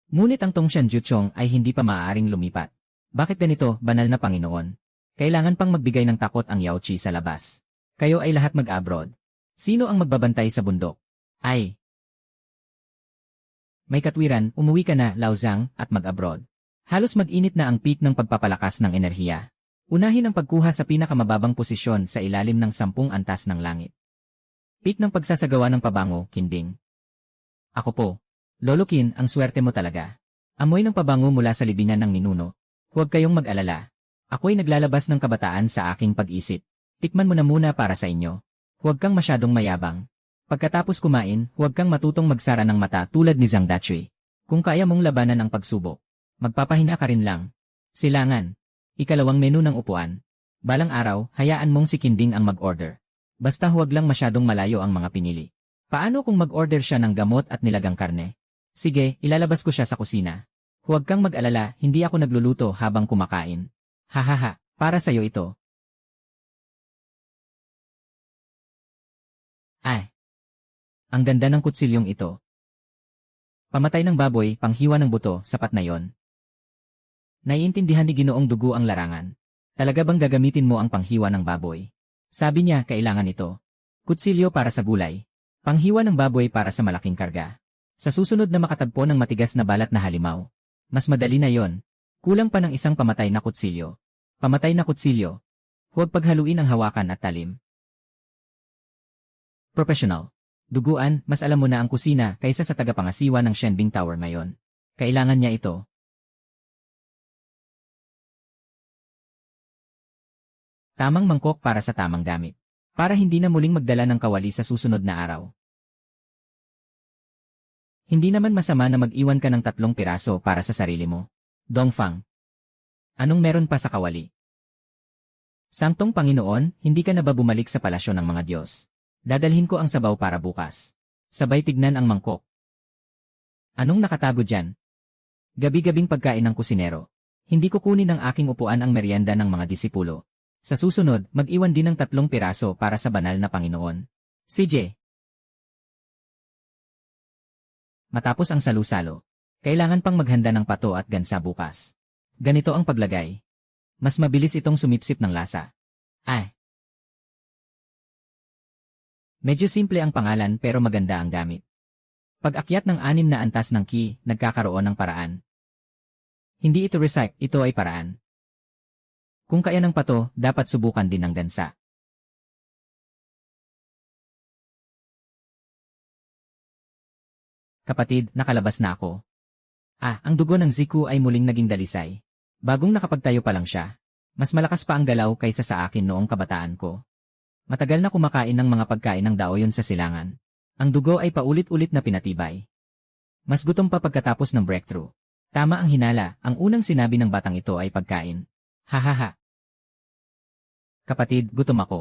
Ngunit ang Tongshan Juchong ay hindi pa maaaring lumipat. Bakit ganito, banal na Panginoon? Kailangan pang magbigay ng takot ang Yao Qi sa labas. Kayo ay lahat mag-abroad. Sino ang magbabantay sa bundok? Ay! May katwiran, umuwi ka na, Laozang, at mag-abroad. Halos mag-init na ang peak ng pagpapalakas ng enerhiya. Unahin ang pagkuha sa pinakamababang posisyon sa ilalim ng 10 antas ng langit. Peak ng pagsasagawa ng pabango, Kinding. Ako po. Lolo Qin, ang swerte mo talaga. Amoy ng pabango mula sa libingan ng ninuno. Huwag kayong mag-alala. Ako'y naglalabas ng kabataan sa aking pag-isip. Tikman mo na muna para sa inyo. Huwag kang masyadong mayabang. Pagkatapos kumain, huwag kang matutong magsara ng mata tulad ni Zhang Dachui. Kung kaya mong labanan ang pagsubok, magpapahinga ka rin lang. Silangan. Ikalawang menu ng upuan. Balang araw, hayaan mong si Kinding ang mag-order. Basta huwag lang masyadong malayo ang mga pinili. Paano kung mag-order siya ng gamot at nilagang karne? Sige, ilalabas ko siya sa kusina. Huwag kang mag-alala, hindi ako nagluluto habang kumakain. Hahaha, para sa'yo ito. Ay! Ang ganda ng kutsilyong ito. Pamatay ng baboy, panghiwa ng buto, sapat na yon. Naiintindihan ni Ginoong Dugu ang larangan. Talaga bang gagamitin mo ang panghiwa ng baboy? Sabi niya, kailangan ito. Kutsilyo para sa gulay. Panghiwa ng baboy para sa malaking karga. Sa susunod na makatagpo ng matigas na balat na halimaw. Mas madali na yon. Kulang pa ng isang pamatay na kutsilyo. Pamatay na kutsilyo. Huwag paghaluin ang hawakan at talim. Professional. Duguan, mas alam mo na ang kusina kaysa sa tagapangasiwa ng Shenbing Tower ngayon. Kailangan niya ito. Tamang mangkok para sa tamang gamit. Para hindi na muling magdala ng kawali sa susunod na araw. Hindi naman masama na mag-iwan ka ng 3 piraso para sa sarili mo. Dongfang. Anong meron pa sa kawali? Sangtong Panginoon, hindi ka na ba bumalik sa palasyo ng mga Diyos? Dadalhin ko ang sabaw para bukas. Sabay tignan ang mangkok. Anong nakatago dyan? Gabi-gabing pagkain ng kusinero. Hindi ko kunin ng aking upuan ang merienda ng mga disipulo. Sa susunod, mag-iwan din ng 3 piraso para sa banal na Panginoon. CJ. Matapos ang salu-salo, kailangan pang maghanda ng pato at gansa bukas. Ganito ang paglagay. Mas mabilis itong sumipsip ng lasa. Ay! Medyo simple ang pangalan pero maganda ang gamit. Pag-akyat ng 6 na antas ng Qi, nagkakaroon ng paraan. Hindi ito recycle, ito ay paraan. Kung kaya ng pato, dapat subukan din ng gansa. Kapatid, nakalabas na ako. Ang dugo ng Ziku ay muling naging dalisay. Bagong nakapagtayo pa lang siya. Mas malakas pa ang galaw kaysa sa akin noong kabataan ko. Matagal na kumakain ng mga pagkain ng daoyon sa silangan. Ang dugo ay paulit-ulit na pinatibay. Mas gutom pa pagkatapos ng breakthrough. Tama ang hinala, ang unang sinabi ng batang ito ay pagkain. Hahaha. Kapatid, gutom ako.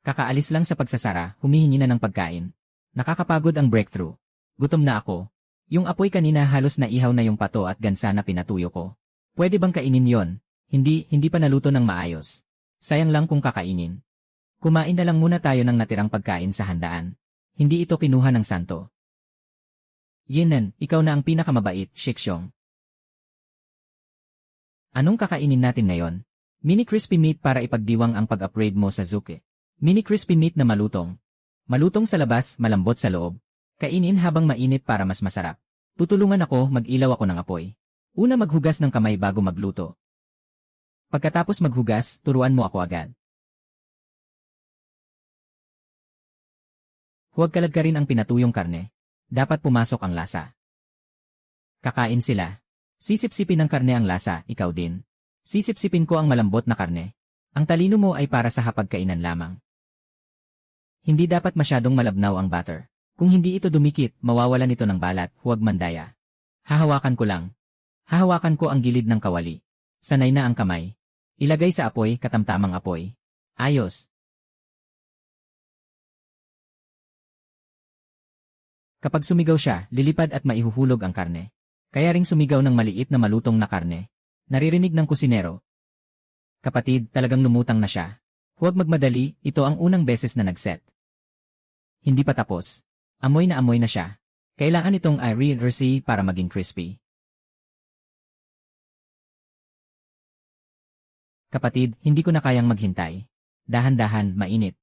Kakaalis lang sa pagsasara, humihingi na ng pagkain. Nakakapagod ang breakthrough. Gutom na ako. Yung apoy kanina halos naihaw na yung pato at gansa na pinatuyo ko. Pwede bang kainin yon? Hindi pa naluto ng maayos. Sayang lang kung kakainin. Kumain na lang muna tayo ng natirang pagkain sa handaan. Hindi ito kinuha ng santo. Yinan, ikaw na ang pinakamabait, Shiksyong. Anong kakainin natin ngayon? Mini crispy meat para ipagdiwang ang pag-upgrade mo sa Zuke. Mini crispy meat na malutong. Malutong sa labas, malambot sa loob. Kainin habang mainit para mas masarap. Tutulungan ako, mag-ilaw ako ng apoy. Una maghugas ng kamay bago magluto. Pagkatapos maghugas, turuan mo ako agad. Huwag kalagkarin ang pinatuyong karne. Dapat pumasok ang lasa. Kakain sila. Sisipsipin ng karne ang lasa, ikaw din. Sisipsipin ko ang malambot na karne. Ang talino mo ay para sa hapagkainan lamang. Hindi dapat masyadong malabnaw ang butter. Kung hindi ito dumikit, mawawalan ito ng balat, huwag mandaya. Hahawakan ko lang. Hahawakan ko ang gilid ng kawali. Sanay na ang kamay. Ilagay sa apoy, katamtamang apoy. Ayos. Kapag sumigaw siya, lilipad at maihuhulog ang karne. Kaya ring sumigaw ng maliit na malutong na karne. Naririnig ng kusinero. Kapatid, talagang lumutang na siya. Huwag magmadali, ito ang unang beses na nag-set. Hindi pa tapos. Amoy na siya. Kailangan itong i-rehearse para maging crispy. Kapatid, hindi ko na kayang maghintay. Dahan-dahan, mainit.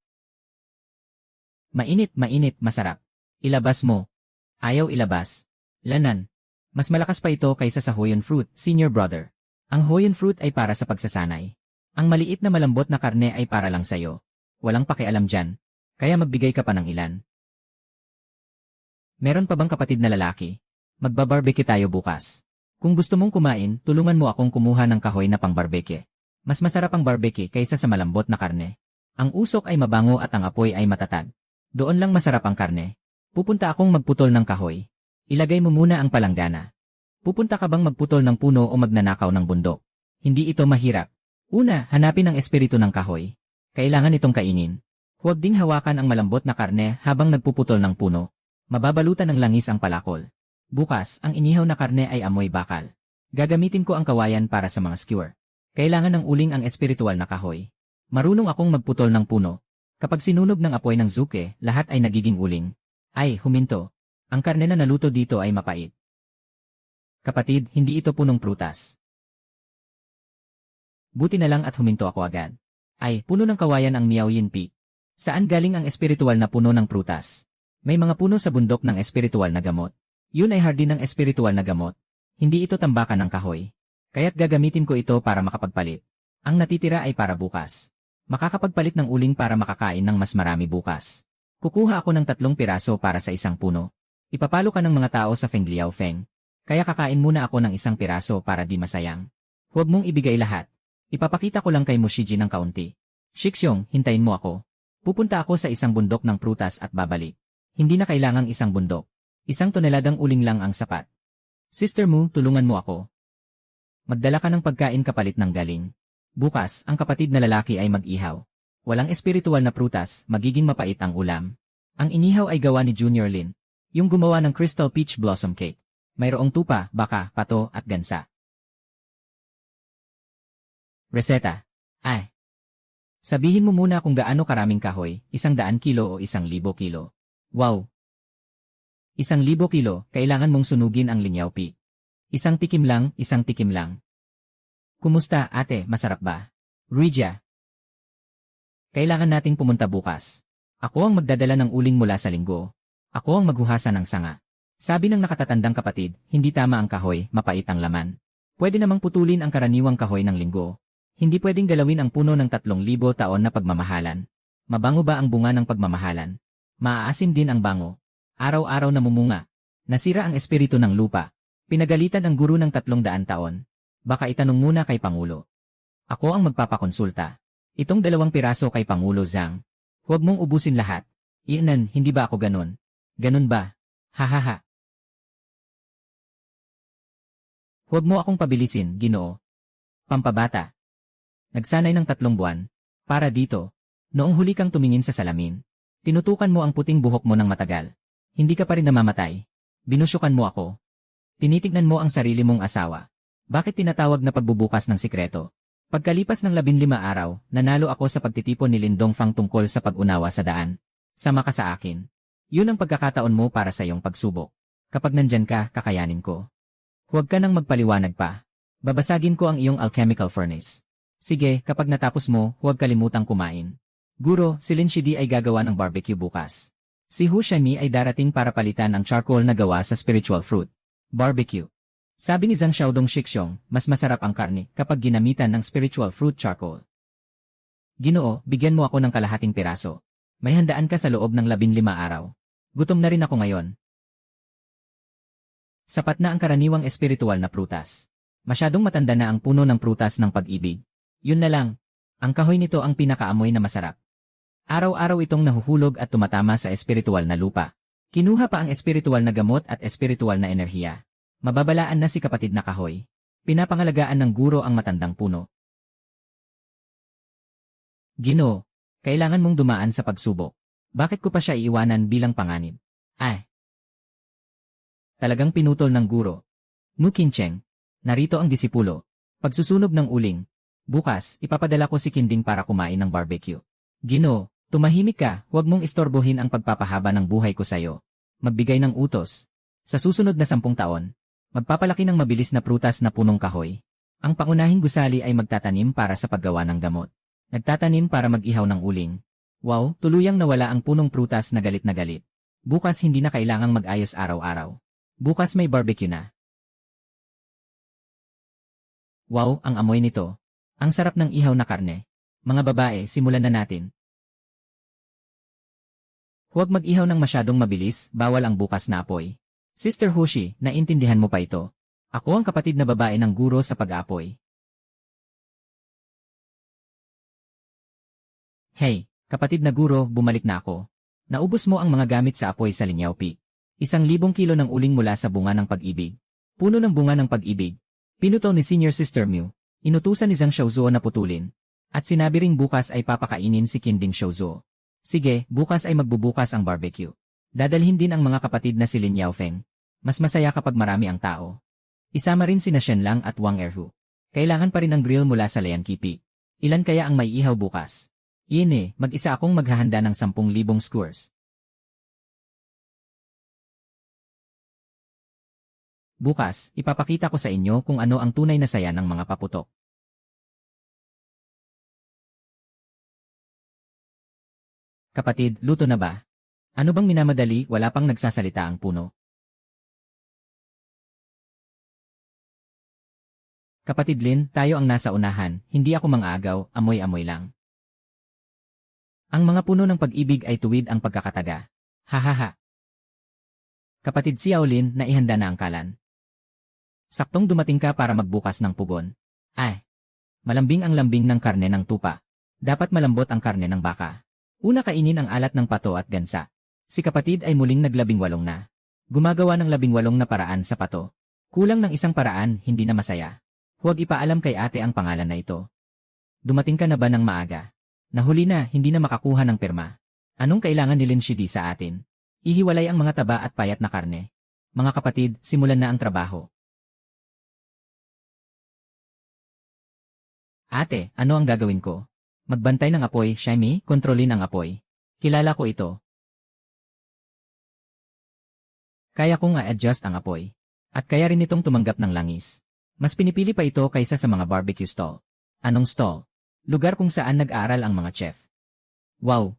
Mainit, mainit, masarap. Ilabas mo. Ayaw ilabas. Lanan. Mas malakas pa ito kaysa sa Hoyun fruit, senior brother. Ang Hoyun fruit ay para sa pagsasanay. Ang maliit na malambot na karne ay para lang sa'yo. Walang pakialam dyan. Kaya magbigay ka pa ng ilan. Meron pa bang kapatid na lalaki? Magbabarbecue tayo bukas. Kung gusto mong kumain, tulungan mo akong kumuha ng kahoy na pang-barbecue. Mas masarap ang barbecue kaysa sa malambot na karne. Ang usok ay mabango at ang apoy ay matatag. Doon lang masarap ang karne. Pupunta akong magputol ng kahoy. Ilagay mo muna ang palanggana. Pupunta ka bang magputol ng puno o magnanakaw ng bundok? Hindi ito mahirap. Una, hanapin ang espiritu ng kahoy. Kailangan itong kainin. Huwag ding hawakan ang malambot na karne habang nagpuputol ng puno. Mababalutan ng langis ang palakol. Bukas, ang inihaw na karne ay amoy bakal. Gagamitin ko ang kawayan para sa mga skewer. Kailangan ng uling ang espiritual na kahoy. Marunong akong magputol ng puno. Kapag sinunog ng apoy ng zuke, lahat ay nagiging uling. Ay, huminto. Ang karne na naluto dito ay mapait. Kapatid, hindi ito punong prutas. Buti na lang at huminto ako agad. Ay, puno ng kawayan ang Miao Yin Peak. Saan galing ang espiritual na puno ng prutas? May mga puno sa bundok ng espiritual na gamot. Yun ay hardin ng espiritual na gamot. Hindi ito tambakan ng kahoy. Kaya't gagamitin ko ito para makapagpalit. Ang natitira ay para bukas. Makakapagpalit ng uling para makakain ng mas marami bukas. Kukuha ako ng 3 piraso para sa isang puno. Ipapalo ka ng mga tao sa Feng Liao Feng. Kaya kakain muna ako ng 1 piraso para di masayang. Huwag mong ibigay lahat. Ipapakita ko lang kay Mushiji ng kaunti. Shixiong, hintayin mo ako. Pupunta ako sa isang bundok ng prutas at babalik. Hindi na kailangang isang bundok. 1 toneladang uling lang ang sapat. Sister Mu, tulungan mo ako. Magdala ka ng pagkain kapalit ng galing. Bukas, ang kapatid na lalaki ay mag-ihaw. Walang espiritual na prutas, magiging mapait ang ulam. Ang inihaw ay gawa ni Junior Lin, yung gumawa ng Crystal Peach Blossom Cake. Mayroong tupa, baka, pato at gansa. Reseta. Ay. Sabihin mo muna kung gaano karaming kahoy, 100 kilo o 1,000 kilo. Wow! 1,000 kilo, kailangan mong sunugin ang Linyaw Peak. 1 tikim lang, 1 tikim lang. Kumusta, ate, masarap ba? Ruija. Kailangan nating pumunta bukas. Ako ang magdadala ng uling mula sa linggo. Ako ang maghuhasa ng sanga. Sabi ng nakatatandang kapatid, hindi tama ang kahoy, mapait ang laman. Pwede namang putulin ang karaniwang kahoy ng linggo. Hindi pwedeng galawin ang puno ng 3,000 taon na pagmamahalan. Mabango ba ang bunga ng pagmamahalan? Maaasim din ang bango. Araw-araw namumunga. Nasira ang espiritu ng lupa. Pinagalitan ang guru ng 300 taon. Baka itanong muna kay Pangulo. Ako ang magpapakonsulta. Itong 2 piraso kay Pangulo Zhang. Huwag mong ubusin lahat. Iinan, hindi ba ako ganun? Ganun ba? Hahaha. Huwag mo akong pabilisin, Ginoo. Pampabata. Nagsanay ng 3 buwan. Para dito. Noong huli kang tumingin sa salamin. Tinutukan mo ang puting buhok mo ng matagal. Hindi ka pa rin namamatay. Binusyukan mo ako. Tinitignan mo ang sarili mong asawa. Bakit tinatawag na pagbubukas ng sikreto? Pagkalipas ng 15 araw, nanalo ako sa pagtitipon ni Lindong Fang tungkol sa pag-unawa sa daan. Sama ka sa akin. Yun ang pagkakataon mo para sa iyong pagsubok. Kapag nandyan ka, kakayanin ko. Huwag ka nang magpaliwanag pa. Babasagin ko ang iyong alchemical furnace. Sige, kapag natapos mo, huwag kalimutang kumain. Guro, si Lin Shidi ay gagawa ng barbecue bukas. Si Hu Shami ay darating para palitan ang charcoal na gawa sa spiritual fruit. Barbecue. Sabi ni Zhang Xiaodong Shixiong, mas masarap ang karne kapag ginamitan ng spiritual fruit charcoal. Ginoo, bigyan mo ako ng kalahating piraso. May handaan ka sa loob ng 15 araw. Gutom na rin ako ngayon. Sapat na ang karaniwang espiritual na prutas. Masyadong matanda na ang puno ng prutas ng pag-ibig. Yun na lang. Ang kahoy nito ang pinakaamoy na masarap. Araw-araw itong nahuhulog at tumatama sa espiritual na lupa. Kinuha pa ang espiritual na gamot at espiritual na enerhiya. Mababalaan na si kapatid na kahoy. Pinapangalagaan ng guro ang matandang puno. Ginoo, kailangan mong dumaan sa pagsubok. Bakit ko pa siya iiwanan bilang panganib? Ay! Talagang pinutol ng guro. Nu Qincheng, narito ang disipulo. Pagsusunog ng uling. Bukas, ipapadala ko si Kinding para kumain ng barbecue. Ginoo, tumahimik ka, huwag mong istorbohin ang pagpapahaba ng buhay ko sa'yo. Magbigay ng utos. Sa susunod na 10 taon, magpapalaki ng mabilis na prutas na punong kahoy. Ang pangunahing gusali ay magtatanim para sa paggawa ng gamot. Nagtatanim para mag-ihaw ng uling. Wow, tuluyang nawala ang punong prutas na galit na galit. Bukas hindi na kailangang mag-ayos araw-araw. Bukas may barbecue na. Wow, ang amoy nito. Ang sarap ng ihaw na karne. Mga babae, simulan na natin. Huwag mag-ihaw ng masyadong mabilis, bawal ang bukas na apoy. Sister Hoshi, naintindihan mo pa ito. Ako ang kapatid na babae ng guro sa pag-aapoy. Hey, kapatid na guro, bumalik na ako. Naubos mo ang mga gamit sa apoy sa Linyaupi. 1,000 kilo ng uling mula sa bunga ng pag-ibig. Puno ng bunga ng pag-ibig. Pinuto ni Senior Sister Mew. Inutusan ni Zhang Xiaozuo na putulin. At sinabi ring bukas ay papakainin si Kinding Xiaozuo. Sige, bukas ay magbubukas ang barbecue. Dadalhin din ang mga kapatid na si Lin Yaofeng. Mas masaya kapag marami ang tao. Isama rin sina Shen Lang at Wang Erhu. Kailangan pa rin ang grill mula sa Lian Kipi. Ilan kaya ang may ihaw bukas? Iyan mag-isa akong maghahanda ng 10,000 skewers. Bukas, ipapakita ko sa inyo kung ano ang tunay na saya ng mga paputok. Kapatid, luto na ba? Ano bang minamadali, wala pang nagsasalita ang puno? Kapatid Lin, tayo ang nasa unahan, hindi ako mang-aagaw, amoy-amoy lang. Ang mga puno ng pag-ibig ay tuwid ang pagkakataga. Hahaha. Kapatid Xiaolin, naihanda na ang kalan. Saktong dumating ka para magbukas ng pugon. Ay, malambing ang lambing ng karne ng tupa. Dapat malambot ang karne ng baka. Una kainin ang alat ng pato at gansa. Si kapatid ay muling nag-18 na. Gumagawa ng 18 na paraan sa pato. Kulang ng isang paraan, hindi na masaya. Huwag ipaalam kay ate ang pangalan na ito. Dumating ka na ba ng maaga? Nahuli na, hindi na makakuha ng pirma. Anong kailangan ni Lin Shidi sa atin? Ihiwalay ang mga taba at payat na karne. Mga kapatid, simulan na ang trabaho. Ate, ano ang gagawin ko? Magbantay ng apoy, Shaimi, kontrolin ang apoy. Kilala ko ito. Kaya kong a-adjust ang apoy. At kaya rin itong tumanggap ng langis. Mas pinipili pa ito kaysa sa mga barbecue stall. Anong stall? Lugar kung saan nag-aaral ang mga chef. Wow!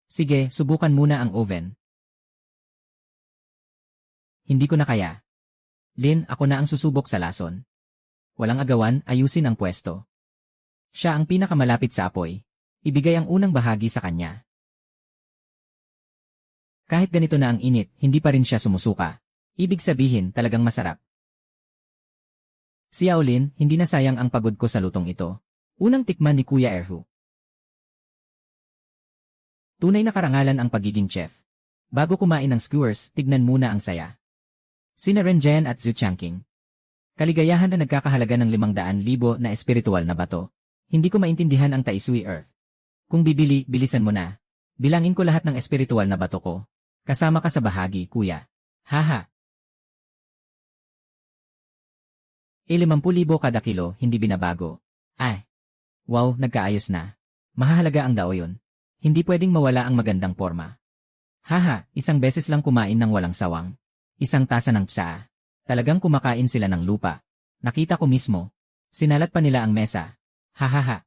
Sige, subukan muna ang oven. Hindi ko na kaya. Lin, ako na ang susubok sa lason. Walang agawan, ayusin ang pwesto. Siya ang pinakamalapit sa apoy. Ibigay ang unang bahagi sa kanya. Kahit ganito na ang init, hindi pa rin siya sumusuka. Ibig sabihin, talagang masarap. Xiaolin, hindi na sayang ang pagod ko sa lutong ito. Unang tikman ni Kuya Erhu. Tunay na karangalan ang pagiging chef. Bago kumain ng skewers, tignan muna ang saya. Sina Renjian at Zhu Changqing. Kaligayahan na nagkakahalaga ng 500,000 na espiritual na bato. Hindi ko maintindihan ang Taisui Earth. Kung bibili, bilisan mo na. Bilangin ko lahat ng espiritual na bato ko. Kasama ka sa bahagi, kuya. Haha. 50,000 kada kilo, hindi binabago. Ay. Wow, nagkaayos na. Mahahalaga ang dao yun. Hindi pwedeng mawala ang magandang forma. Haha, isang beses lang kumain ng walang sawang. Isang tasa ng psaa. Talagang kumakain sila ng lupa. Nakita ko mismo. Sinalat pa nila ang mesa. Hahaha.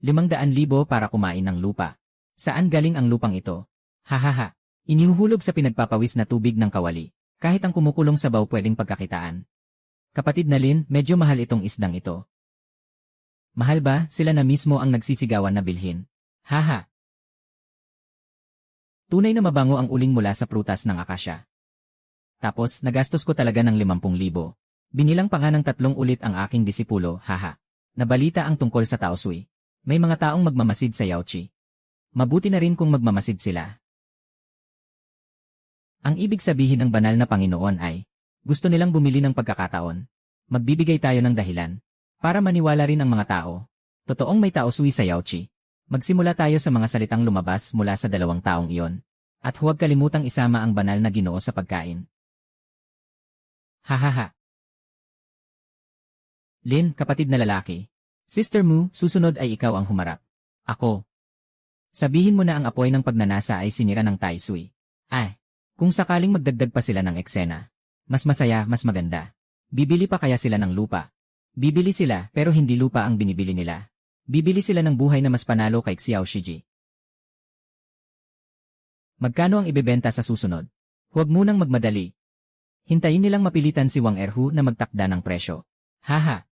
500,000 para kumain ng lupa. Saan galing ang lupang ito? Hahaha. Inihuhulog sa pinagpapawis na tubig ng kawali. Kahit ang kumukulong sabaw pwedeng pagkakitaan. Kapatid na Lin, medyo mahal itong isdang ito. Mahal ba? Sila na mismo ang nagsisigawan na bilhin. Haha. Tunay na mabango ang uling mula sa prutas ng akasya. Tapos, nagastos ko talaga ng 50,000. Binilang pa nga ng 3 ulit ang aking disipulo, haha. Nabalita ang tungkol sa Taosui. May mga taong magmamasid sa Yaochi. Mabuti na rin kung magmamasid sila. Ang ibig sabihin ng banal na Panginoon ay, gusto nilang bumili ng pagkakataon. Magbibigay tayo ng dahilan. Para maniwala rin ang mga tao. Totoong may Taosui sa Yaochi. Magsimula tayo sa mga salitang lumabas mula sa 2 taong iyon. At huwag kalimutang isama ang banal na Ginoo sa pagkain. Hahaha. Lin, kapatid na lalaki. Sister Mu, susunod ay ikaw ang humarap. Ako. Sabihin mo na ang apoy ng pagnanasa ay sinira ng Taisui. Ay, kung sakaling magdagdag pa sila ng eksena. Mas masaya, mas maganda. Bibili pa kaya sila ng lupa? Bibili sila pero hindi lupa ang binibili nila. Bibili sila ng buhay na mas panalo kay Xiao Shiji. Magkano ang ibebenta sa susunod? Huwag munang magmadali. Hintayin nilang mapilitan si Wang Erhu na magtakda ng presyo. Haha!